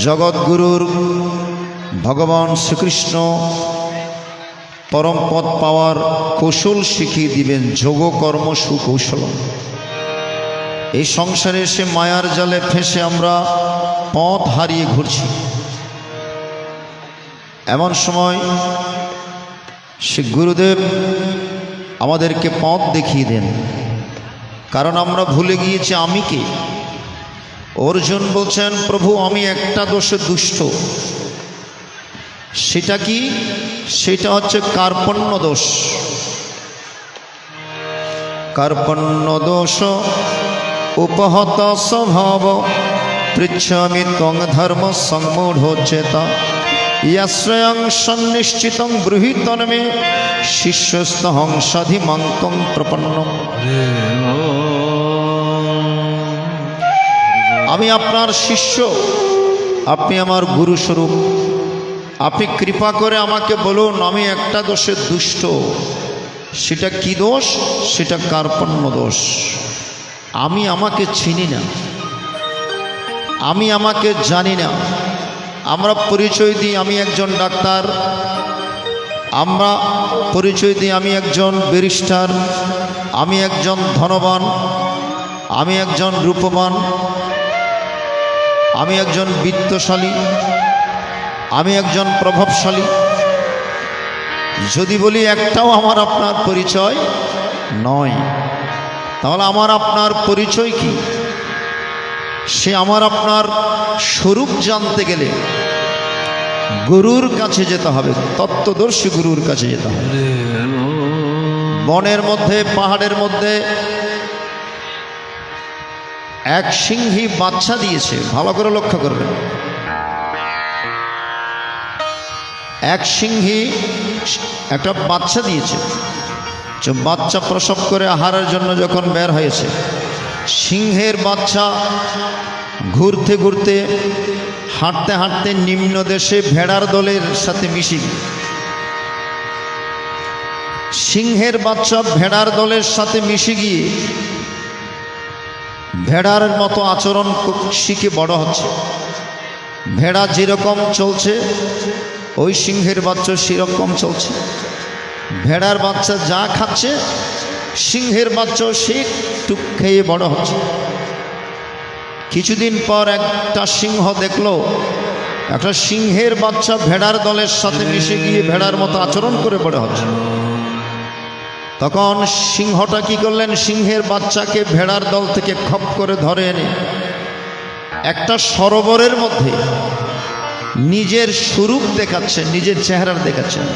জগৎগুরুর ভগবান শ্রীকৃষ্ণ পরম পদ পাওয়ার কৌশল শিখিয়ে দিবেন। যোগ কর্ম সুকৌশল। এই সংসারে এসে মায়ার জালে ফেঁসে আমরা পথ হারিয়ে ঘুরছি। এমন সময় সে গুরুদেব আমাদেরকে পথ দেখিয়ে দেন। কারণ আমরা ভুলে গিয়েছি আমি কে। অর্জুন বলছেন, প্রভু আমি একটা দোষে দুষ্ট। সেটা কি? সেটা হচ্ছে কার্পণ্য দোষ। কার্পণ্য দোষ উপহত স্বভাব পৃচ্ছামি ত্বং ধর্ম সংমূঢ়োচ্চেতা ইয়াশ্রয়ং সন্নিশ্চিতং ব্রূহিতন্মে শিষ্যস্তহং সাধিমাঙ্কং প্রপন্নম। আমি আপনার শিষ্য, আপনি আমার গুরুস্বরূপ। আপনি কৃপা করে আমাকে বলুন আমি একটা দোষে দুষ্ট। সেটা কি দোষ? সেটা কার্পণ্য দোষ। আমি আমাকে চিনি না, আমি আমাকে জানি না। আমরা পরিচয় দিই আমি একজন ডাক্তার, আমরা পরিচয় দিই আমি একজন ব্যারিস্টার, আমি একজন ধনবান, আমি একজন রূপবান, আমি একজন বিত্তশালী, আমি একজন প্রভাবশালী। যদি বলি একটাও আমার আপনার পরিচয় নয়, তাহলে আমার আপনার পরিচয় কি? সে আমার আপনার স্বরূপ জানতে গেলে গুরুর কাছে যেতে হবে, তত্ত্বদর্শী গুরুর কাছে যেতে হবে। বনের মধ্যে পাহাড়ের মধ্যে এক সিংহী বাচ্চা দিয়েছে। ভালো করে লক্ষ্য করবেন। এক সিংহী একটা বাচ্চা দিয়েছে। বাচ্চা প্রসব করে আহারের জন্য যখন বের হয়েছে, সিংহের বাচ্চা ঘুরতে ঘুরতে হাঁটতে হাঁটতে নিম্ন দেশে ভেড়ার দলের সাথে মিশে গিয়ে, সিংহের বাচ্চা ভেড়ার দলের সাথে মিশে গিয়ে ভেড়ার মতো আচরণ শিখে বড় হচ্ছে। ভেড়া যেরকম চলছে ওই সিংহের বাচ্চা সেরকম চলছে। ভেড়ার বাচ্চা যা খাচ্ছে সিংহের বাচ্চা সে টুক খেয়ে বড় হচ্ছে। কিছুদিন পর একটা সিংহ দেখলো একটা সিংহের বাচ্চা ভেড়ার দলের সাথে মিশে গিয়ে ভেড়ার মতো আচরণ করে বড় হচ্ছে। তখন সিংহটা কি করলেন? সিংহের বাচ্চাকে ভেড়ার দল থেকে খপ করে ধরে এনে একটা সরোবরের মধ্যে নিজের স্বরূপ দেখাচ্ছেন, নিজের চেহারা দেখাচ্ছেন।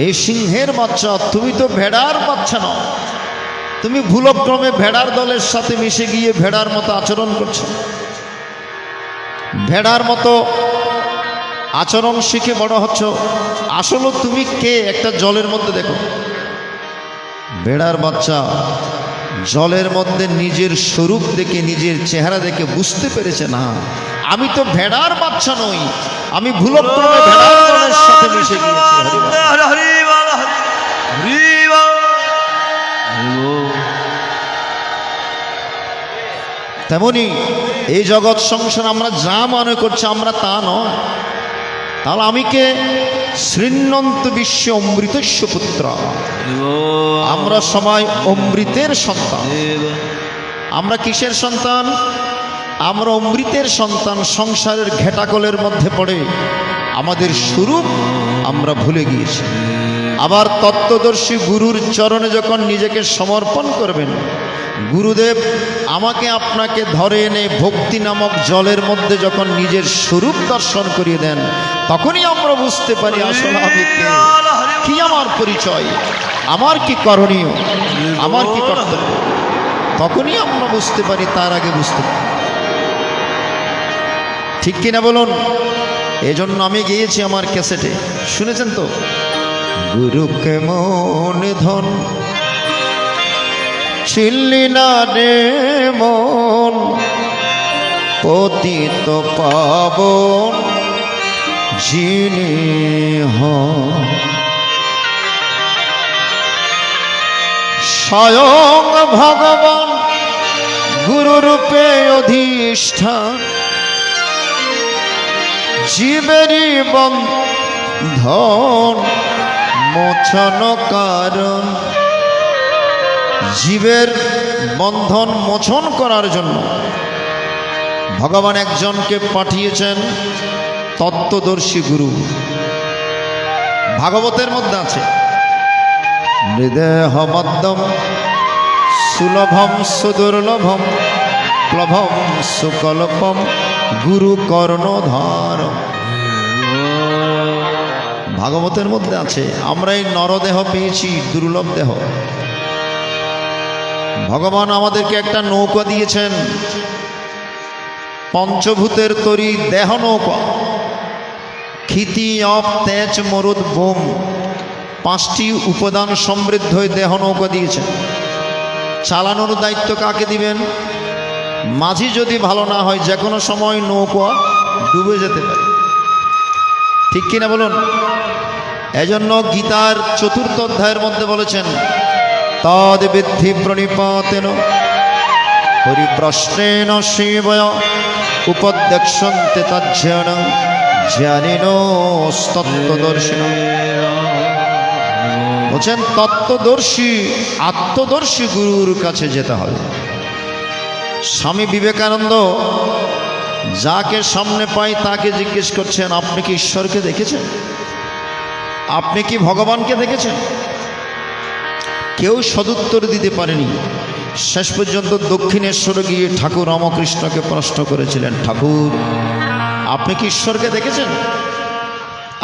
এই সিংহের বাচ্চা, তুমি তো ভেড়ার বাচ্চা নও, তুমি ভুলক্রমে ভেড়ার দলের সাথে মিশে গিয়ে ভেড়ার মতো আচরণ করছো। ভেড়ার মতো আচরণ শিখে বড় হচ্ছ। আসলে তুমি কে? একটা জলের মধ্যে দেখো। ভেড়ার বাচ্চা জলের মধ্যে নিজের স্বরূপ দেখে, নিজের চেহারা দেখে বুঝতে পেরেছে, না আমি তো ভেড়ার বাচ্চা নই, আমি ভুলক্রমে ভেড়ার দলের সাথে মিশে গিয়েছি। তেমনি এই জগৎ সংসার আমরা যা মনে করছি আমরা তা নয়। তাহলে আমি কে? শ্রীনন্ত বিশ্ব অমৃতস্য পুত্র। আমরা সবাই অমৃতের সন্তান। আমরা কিসের সন্তান? আমরা অমৃতের সন্তান। সংসারের ঘেটাকলের মধ্যে পড়ে আমাদের স্বরূপ আমরা ভুলে গিয়েছি। আবার তত্ত্বদর্শী গুরুর চরণে যখন নিজেকে সমর্পণ করবেন, গুরুদেব আমাকে আপনাকে ধরে এনে ভক্তি নামক জলের মধ্যে যখন নিজের স্বরূপ দর্শন করিয়ে দেন, তখনই আমরা বুঝতে পারি আসলে আমি কে, কি আমার পরিচয়, আমার কি করণীয়, আমার কি কর্তব্য। তখনই আমরা বুঝতে পারি, তার আগে বুঝতে পারি। ঠিক কিনা বলুন? এজন্য আমি গিয়েছি আমার ক্যাসেটে, শুনেছেন তো, গুরু কেমন ধন চিনলি না রে মন, পতিত পাবন যিনি হন, স্বয়ং ভগবান গুরুরূপে অধিষ্ঠান, জীবেরই বন্ধন মোচন কারণ। জীবের বন্ধন মোচন করার জন্য ভগবান একজনকে পাঠিয়েছেন, তত্ত্বদর্শী গুরু। ভাগবতের মধ্যে আছে, হৃদয়মদ্যম সুলভম সুদুর্লভম প্লভম সুকল্পম গুরু কর্ণধার। ভাগবতের মধ্যে আছে, আমরা এই নরদেহ পেয়েছি, দুর্লভ দেহ। ভগবান আমাদেরকে একটা নৌকা দিয়েছেন, পঞ্চভূতের তরি দেহ নৌকা, ক্ষিতি অপ তেজ মরুদ বোম, 5টি উপাদান সমৃদ্ধ দেহ নৌকা দিয়েছেন। চালানোর দায়িত্ব কাকে দিবেন? মাঝি যদি ভালো না হয়, যে কোনো সময় নৌকা ডুবে যেতে পারে। ঠিক কিনা বলুন? এজন্য গীতার 4th অধ্যায়ের মধ্যে বলেছেন, তদ বিদ্ধি প্রণিপাতেন হরিপ্রশ্নেন শিবয় উপদেক্ষন্তে তজ্জন জ্ঞানিনস্তত্ত্বদর্শিন। বলছেন তত্ত্বদর্শী আত্মদর্শী গুরুর কাছে যেতে হবে। স্বামী বিবেকানন্দ যাকে সামনে পাই তাকে জিজ্ঞেস করছেন, আপনি কি ঈশ্বরকে দেখেছেন? আপনি কি ভগবানকে দেখেছেন? কেউ সদুত্তর দিতে পারেনি। শেষ পর্যন্ত দক্ষিণেশ্বরে গিয়ে ঠাকুর রামকৃষ্ণকে প্রশ্ন করেছিলেন, ঠাকুর আপনি কি ঈশ্বরকে দেখেছেন?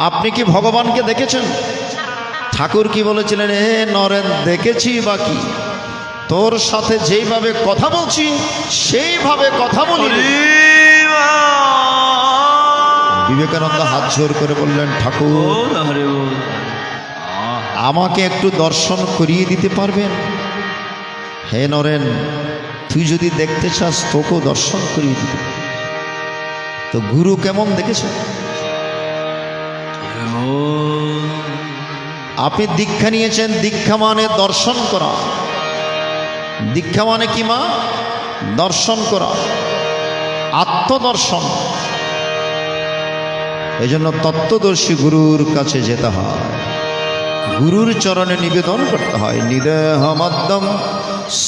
আপনি কি ভগবানকে দেখেছেন? ঠাকুর কি বলেছিলেন, হে নরেন, দেখেছি বাকি, তোর সাথে যেইভাবে কথা বলছি সেইভাবে কথা বলি। বিবেকানন্দ হাত জোর করে বললেন, ঠাকুর আমাকে একটু দর্শন করিয়ে দিতে পারবেন? হে নরেন, তুই যদি দেখতে চাস তোকেও দর্শন করিয়ে দিতে। তো গুরু কেমন দেখেছেন? আপনি দীক্ষা নিয়েছেন, দীক্ষা মানে দর্শন করা। দীক্ষা মানে কি মা? দর্শন করা, আত্মদর্শন। এই জন্য তত্ত্বদর্শী গুরুর কাছে যেতে হয়, গুরুর চরণে নিবেদন করতে হয়। নিদেহমদ্যম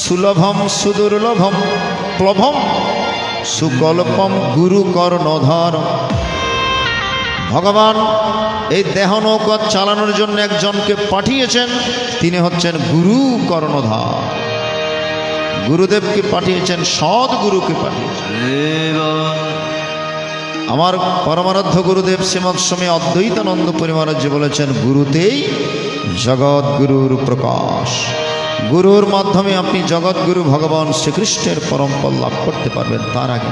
সুলভম সুদুর্লভম প্লভম সুকল্পম গুরু কর্ণধার। ভগবান এই দেহ নৌকা চালানোর জন্য একজনকে পাঠিয়েছেন, তিনি হচ্ছেন গুরু কর্ণধার। গুরুদেবকে পাঠিয়েছেন, সদ্গুরুকে পাঠিয়েছেন। আমার পরমারাধ্য গুরুদেব শ্রীমৎ স্বামী অদ্বৈতানন্দ পরিমারাজ্য বলেছেন, গুরুতেই জগৎগুরুর প্রকাশ। গুরুর মাধ্যমে আপনি জগৎগুরু ভগবান শ্রীকৃষ্ণের পরম পদ লাভ করতে পারবেন। তার আগে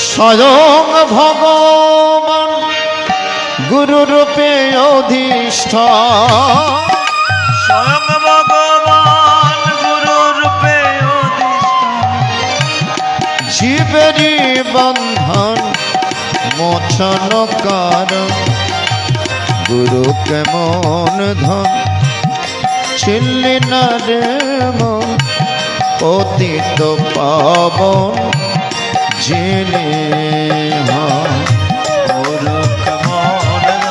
স্বয়ং ভগবান গুরুরূপে অধিষ্ঠান, স্বয়ং ভগবান গুরুরূপে অধিষ্ঠান, জীবেরই বন্ধন মোচন কারণ। গুরু কেমন ধন ছিলি না রে মন, পতিত পাবন যিনি হন। গুরু কেমন ধন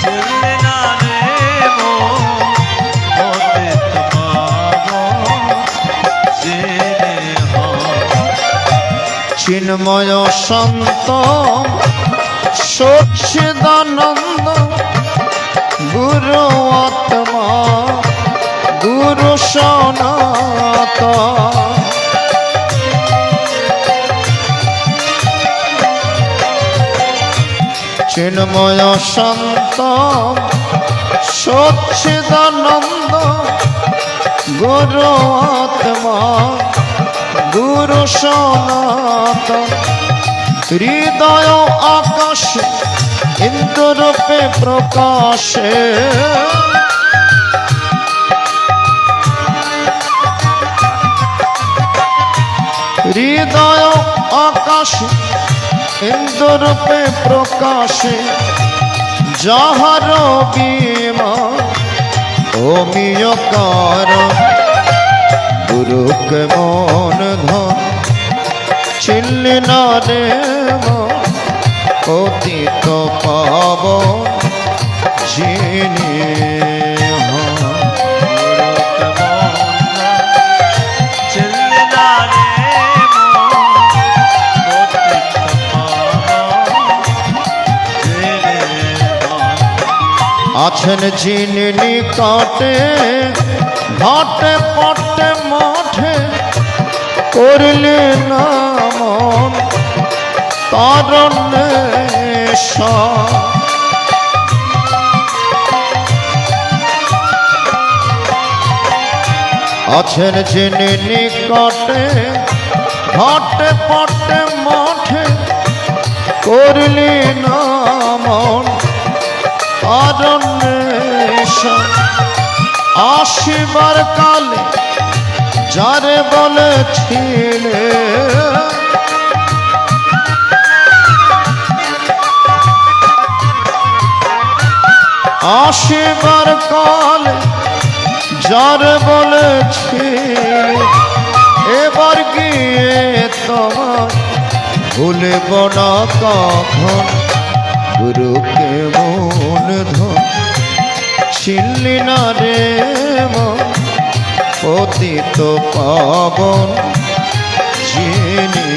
ছিলি না রে মন, পতিত পাবন যিনি হন। চিন্ময় সন্ত সচ্চিদানন্দ গুরু আত্মা গুরু সনাতন। চিন্ময় শান্ত সচ্চিদানন্দ গুরু আত্মা গুরু সনাতন। হৃদয় আকাশ ইন্দ্ররূপে প্রকাশে হৃদয় আকাশ ইন্দ্ররূপে প্রকাশে যাহার বিমা অমিয়কার গুরুকে মন ধন চিনলি না রে অতীত পাবন যিনি আছেন যিনি নিকটে ঘাটে পটে মাঠে করলে না মন তারণ্যে আছেন যিনি নিকটে ঘাটে পটে মাঠে করলে না মন আসিবার কালে যারে বলেছিলে আসিবার কালে যারে বলেছিলে এবার গিয়ে তোমার ভুলব না কখন গুরুকে মন ধন চিনলি না রে পতিত পাবন যিনি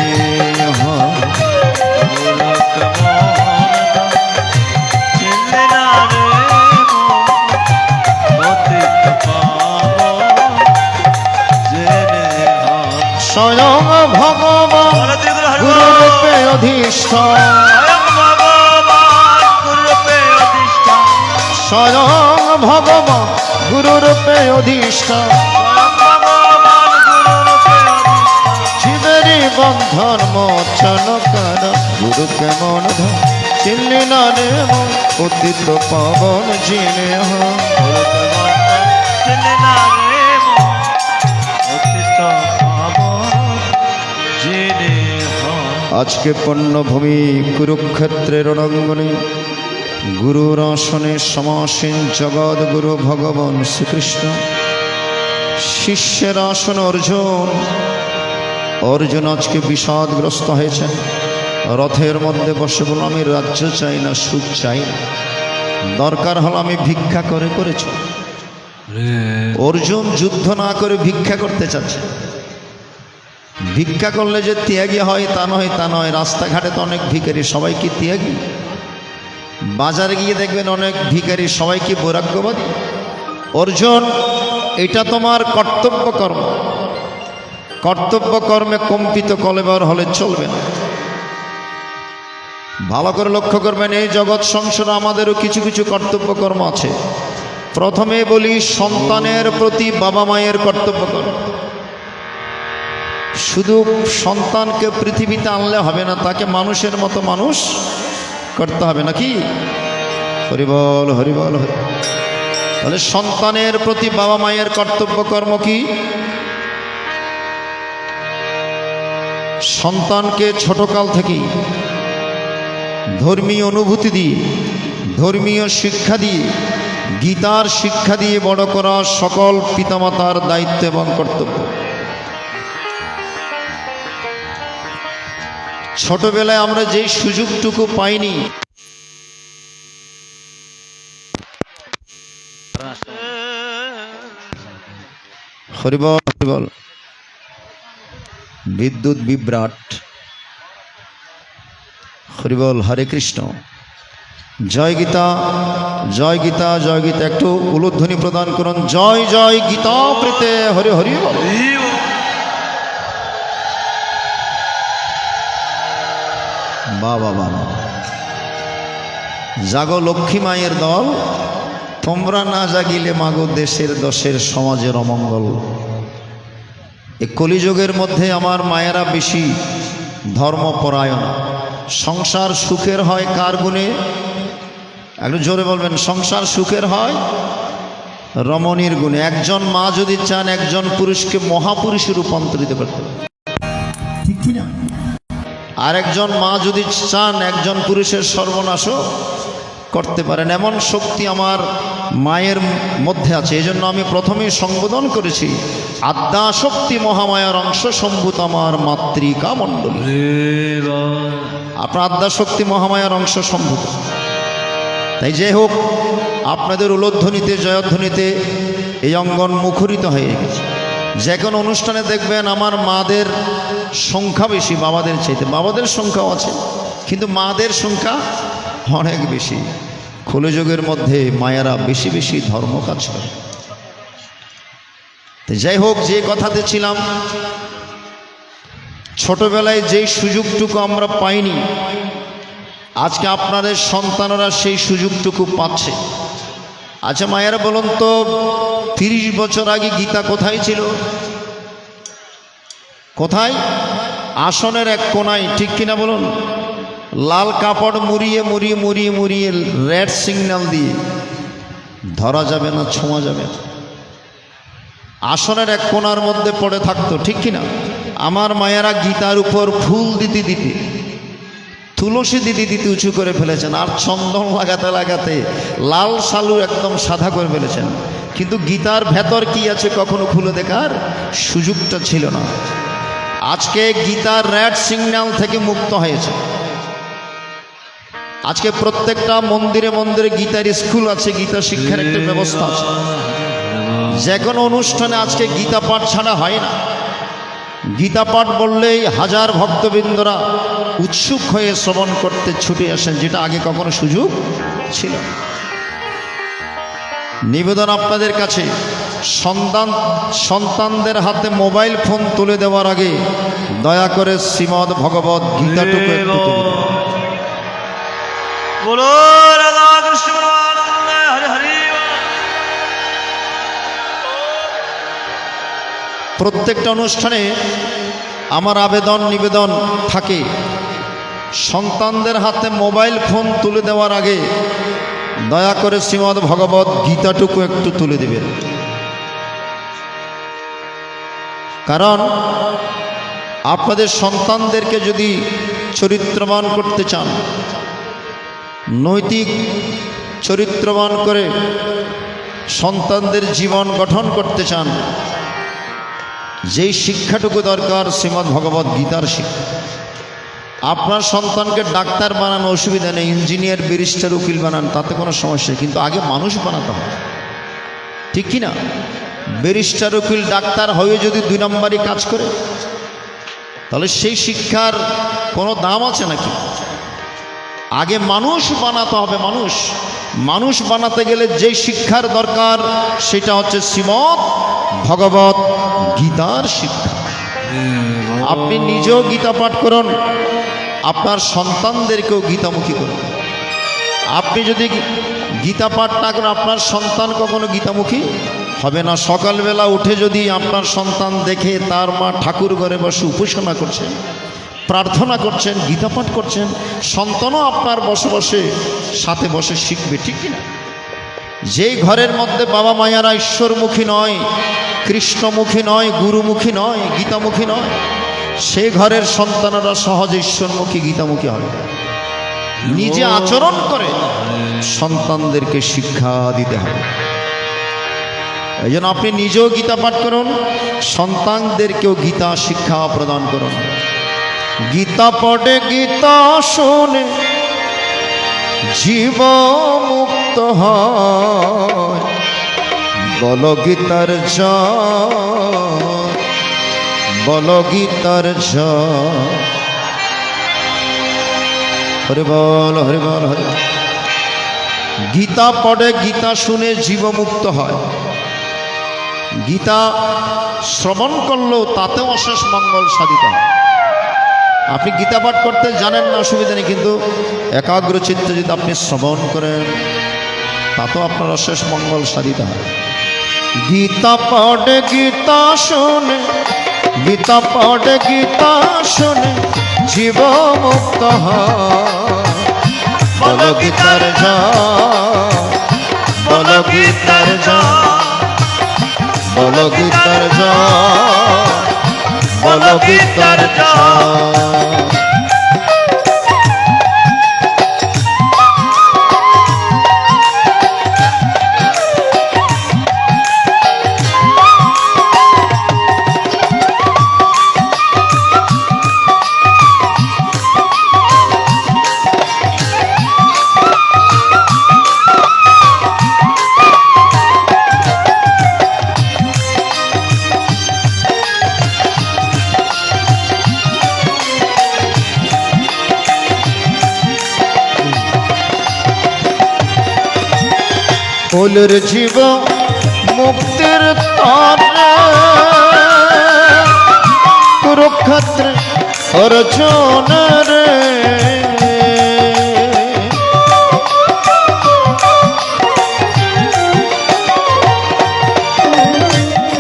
স্বয়ং ভগবান গুরুরূপে অধিষ্ঠান স্বয়ং ভগবান গুরুরূপে অধিষ্ঠান জীবেরই বন্ধন মোচন কর গুরুকে মন ধন চিনলি না রে মন অতীত পাবন যিনি আজকে পণ্যভূমি কুরুক্ষেত্রের রণাঙ্গনে গুরুর আসনে সমাসীন জগৎ গুরু ভগবান শ্রীকৃষ্ণ শিষ্যের আসন অর্জুন। অর্জুন আজকে বিষাদগ্রস্ত হয়েছেন, রথের মধ্যে বসে বলল আমি রাজ্য চাই না, সুখ চাই না, দরকার হলো আমি ভিক্ষা করে করেছি। অর্জুন যুদ্ধ না করে ভিক্ষা করতে চাচ্ছে। ভিক্ষা করলে যে ত্যাগী হয় তা নয়, তা নয়। রাস্তাঘাটে তো অনেক ভিখারি, সবাই কি ত্যাগী? বাজারে গিয়ে দেখবেন অনেক ভিখারি, সবাই কি বৈরাগ্যবাদী? অর্জুন, এটা তোমার কর্তব্য কর্ম, কর্তব্য কর্মে কম্পিত কলেবর হলে চলবে না। ভালো করে লক্ষ্য করবেন, এই জগৎ সংসারে আমাদেরও কিছু কিছু কর্তব্য কর্ম আছে। প্রথমে বলি সন্তানের প্রতি বাবা মায়ের কর্তব্য কর্ম। শুধু সন্তানকে পৃথিবীতে আনলে হবে না, তাকে মানুষের মতো মানুষ করতে হবে নাকি? হরিবল হরিবল হরি। তাহলে সন্তানের প্রতি বাবা মায়ের কর্তব্য কর্ম কি? সন্তানকে ছোটকাল থেকেই ধর্মীয় অনুভূতি দিয়ে, ধর্মীয় শিক্ষা দিয়ে, গীতার শিক্ষা দিয়ে বড় করা সকল পিতামাতার দায়িত্ব এবং কর্তব্য। ছোটবেলায় আমরা যেই সুযোগটুকু পাইনি, হরিবল হরিবল, বিদ্যুৎ বিভ্রাট, হরিবল হরে কৃষ্ণ। জয় গীতা, জয় গীতা, জয় গীতা। একটু উলুধ্বনি প্রদান করুন। জয় জয় গীতা প্রীতে হরি হরি বল। বাবা বাবা, জাগো লক্ষ্মী মায়ের দল, তোমরা না জাগিলে মাগো দেশের দশের সমাজের অমঙ্গল। এই কলিযুগের মধ্যে আমার মায়েরা বেশি ধর্মপরায়ণ। সংসার সুখের হয় কার গুণে? একটু জোরে বলবেন। সংসার সুখের হয় রমণীর গুণে। একজন মা যদি চান একজন পুরুষকে মহাপুরুষে রূপান্তরিত করতে, ঠিক কিনা? আর একজন মা যদি চান একজন পুরুষের সর্বনাশও করতে পারেন। এমন শক্তি আমার মায়ের মধ্যে আছে। এই জন্য আমি প্রথমেই সম্বোধন করেছি, আদ্যা শক্তি মহামায়ার অংশ সম্ভূত আমার মাতৃকা মণ্ডলী। আপনার আদ্যা শক্তি মহামায়ার অংশ সম্ভূত। তাই যে হোক, আপনাদের উলোধ্বনিতে জয়ধ্বনিতে এই অঙ্গন মুখরিত হয়ে গেছে। যে কোনো অনুষ্ঠানে দেখবেন আমার মাদের সংখ্যা বেশি বাবাদের চাইতে। বাবাদের সংখ্যাও আছে, কিন্তু মাদের সংখ্যা অনেক বেশি। কলিযুগের মধ্যে মায়েরা বেশি বেশি ধর্ম কাজ করে। যাই হোক, যে কথাতে ছিলাম, ছোটবেলায় যেই সুযোগটুকু আমরা পাইনি, আজকে আপনাদের সন্তানরা সেই সুযোগটুকু পাচ্ছে। আচ্ছা মায়েরা বলুন তো, 30 বছর আগে গীতা কোথায় ছিল? কোথায়? আসনের এক কোনায়, ঠিক কিনা বলুন? লাল কাপড় মুড়িয়ে মুড়িয়ে মুড়িয়ে মুড়িয়ে রেড সিগন্যাল দিয়ে, ধরা যাবে না, ছোঁয়া যাবে না, আসনের এক কোনার মধ্যে পড়ে থাকতো, ঠিক কিনা? আমার মায়েরা গীতার উপর ফুল দিতে দিতে, তুলসী দিতে দিতে উঁচু করে ফেলেছেন, আর চন্দন লাগাতে লাগাতে লাল সালু একদম সাদা করে ফেলেছেন। কিন্তু গীতার ভেতর কি আছে কখনো খুলে দেখার সুযোগটা ছিল না। আজকে গীতার রেড সিগন্যাল থেকে মুক্ত হয়েছে। আজকে প্রত্যেকটা মন্দিরে মন্দিরে গীতার স্কুল আছে, গীতা শিক্ষার একটা ব্যবস্থা আছে। যে কোনো অনুষ্ঠানে আজকে গীতা পাঠ ছাড়া হয় না। গীতা পাঠ বললেই হাজার ভক্তবৃন্দরা উৎসুক হয়ে শ্রবণ করতে ছুটে আসেন, যেটা আগে কখনো সুযোগ ছিল না। নিবেদন আপনাদের কাছে, সন্তানদের হাতে মোবাইল ফোন তুলে দেওয়ার আগে দয়া করে শ্রীমদ্ ভগবত গীতাটুকু একটু তুলে দিন। বলো রাধা কৃষ্ণ হরে হরে। প্রত্যেকটা অনুষ্ঠানে আমার আবেদন নিবেদন থাকে, সন্তানদের হাতে মোবাইল ফোন তুলে দেওয়ার আগে দয়া করে শ্রীমদ্ ভগবত গীতাটুকু একটু তুলে দেবেন। কারণ আপনাদের সন্তানদেরকে যদি চরিত্রবান করতে চান, নৈতিক চরিত্রবান করে সন্তানদের জীবন গঠন করতে চান, যেই শিক্ষাটুকু দরকার শ্রীমদ্ ভগবত গীতার শিক্ষা। আপনার সন্তানকে ডাক্তার বানানো অসুবিধা নেই, ইঞ্জিনিয়ার ব্যারিস্টার উকিল বানান, তাতে কোনো সমস্যা নেই, কিন্তু আগে মানুষ বানাতে হবে, ঠিক কি না? ব্যারিস্টার উকিল ডাক্তার হয়ে যদি 2 নম্বরই কাজ করে, তাহলে সেই শিক্ষার কোনো দাম আছে নাকি? আগে মানুষ বানাতে হবে। মানুষ বানাতে গেলে যেই শিক্ষার দরকার সেটা হচ্ছে শ্রীমদ্ ভগবত গীতার শিক্ষা। আপনি নিজেও গীতা পাঠ করুন, আপনার সন্তানদেরকেও গীতামুখী করুন। আপনি যদি গীতা পাঠ না করেন, আপনার সন্তান কখনো গীতামুখী হবে না। সকালবেলা উঠে যদি আপনার সন্তান দেখে তার মা ঠাকুর ঘরে বসে উপাসনা করছেন, প্রার্থনা করছেন, গীতা পাঠ করছেন, সন্তানও আপনার বসে বসে সাথে বসে শিখবে, ঠিক কিনা? যেই ঘরের মধ্যে বাবা মায়েরা ঈশ্বরমুখী নয়, কৃষ্ণমুখী নয়, গুরুমুখী নয়, গীতামুখী নয়, সেই ঘরের সন্তানেরা সহজে ঈশ্বরমুখী গীতামুখী হবে। নিজে আচরণ করে সন্তানদেরকে শিক্ষা দিতে হবে। এই জন্য আপনি নিজেও গীতা পাঠ করুন, সন্তানদেরকেও গীতা শিক্ষা প্রদান করুন। গীতা পড়ে গীতা শোনে জীব মুক্ত হয়, বল গীতার জয়, বল গীতার জয়। হরি বল হরি বল হরি। গীতা পড়ে, গীতা শুনে জীবমুক্ত হয়। গীতা শ্রবণ করলেও তাতেও অশেষ মঙ্গল সাধিত হয়। আপনি গীতা পাঠ করতে জানেন না, অসুবিধা নেই, কিন্তু একাগ্রচিত্তে যদি আপনি শ্রবণ করেন তাতেও আপনার অশেষ মঙ্গল সাধিত হয়। গীতা পড়ে, গীতা শোনে, গীতা পড়ে, গীতা শোনে জীবমুক্ত হয়। বলো গীতার জয়, বলো গীতার জয়, বলো গীতার জয়, বলো গীতার জয়। ফুলের জীব মুক্তির তরে কুরুক্ষেত্রে অর্জুন রে।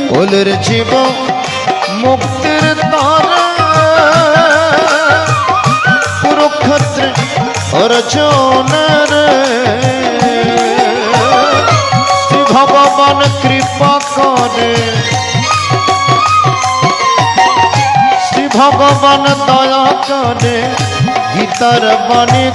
ফুলের জীব মুক্তির তরে কুরুক্ষেত্রে অর্জুন রে। ভগবান কৃপা করে, শ্রী ভগবান দয়া করে, গীতার বাণী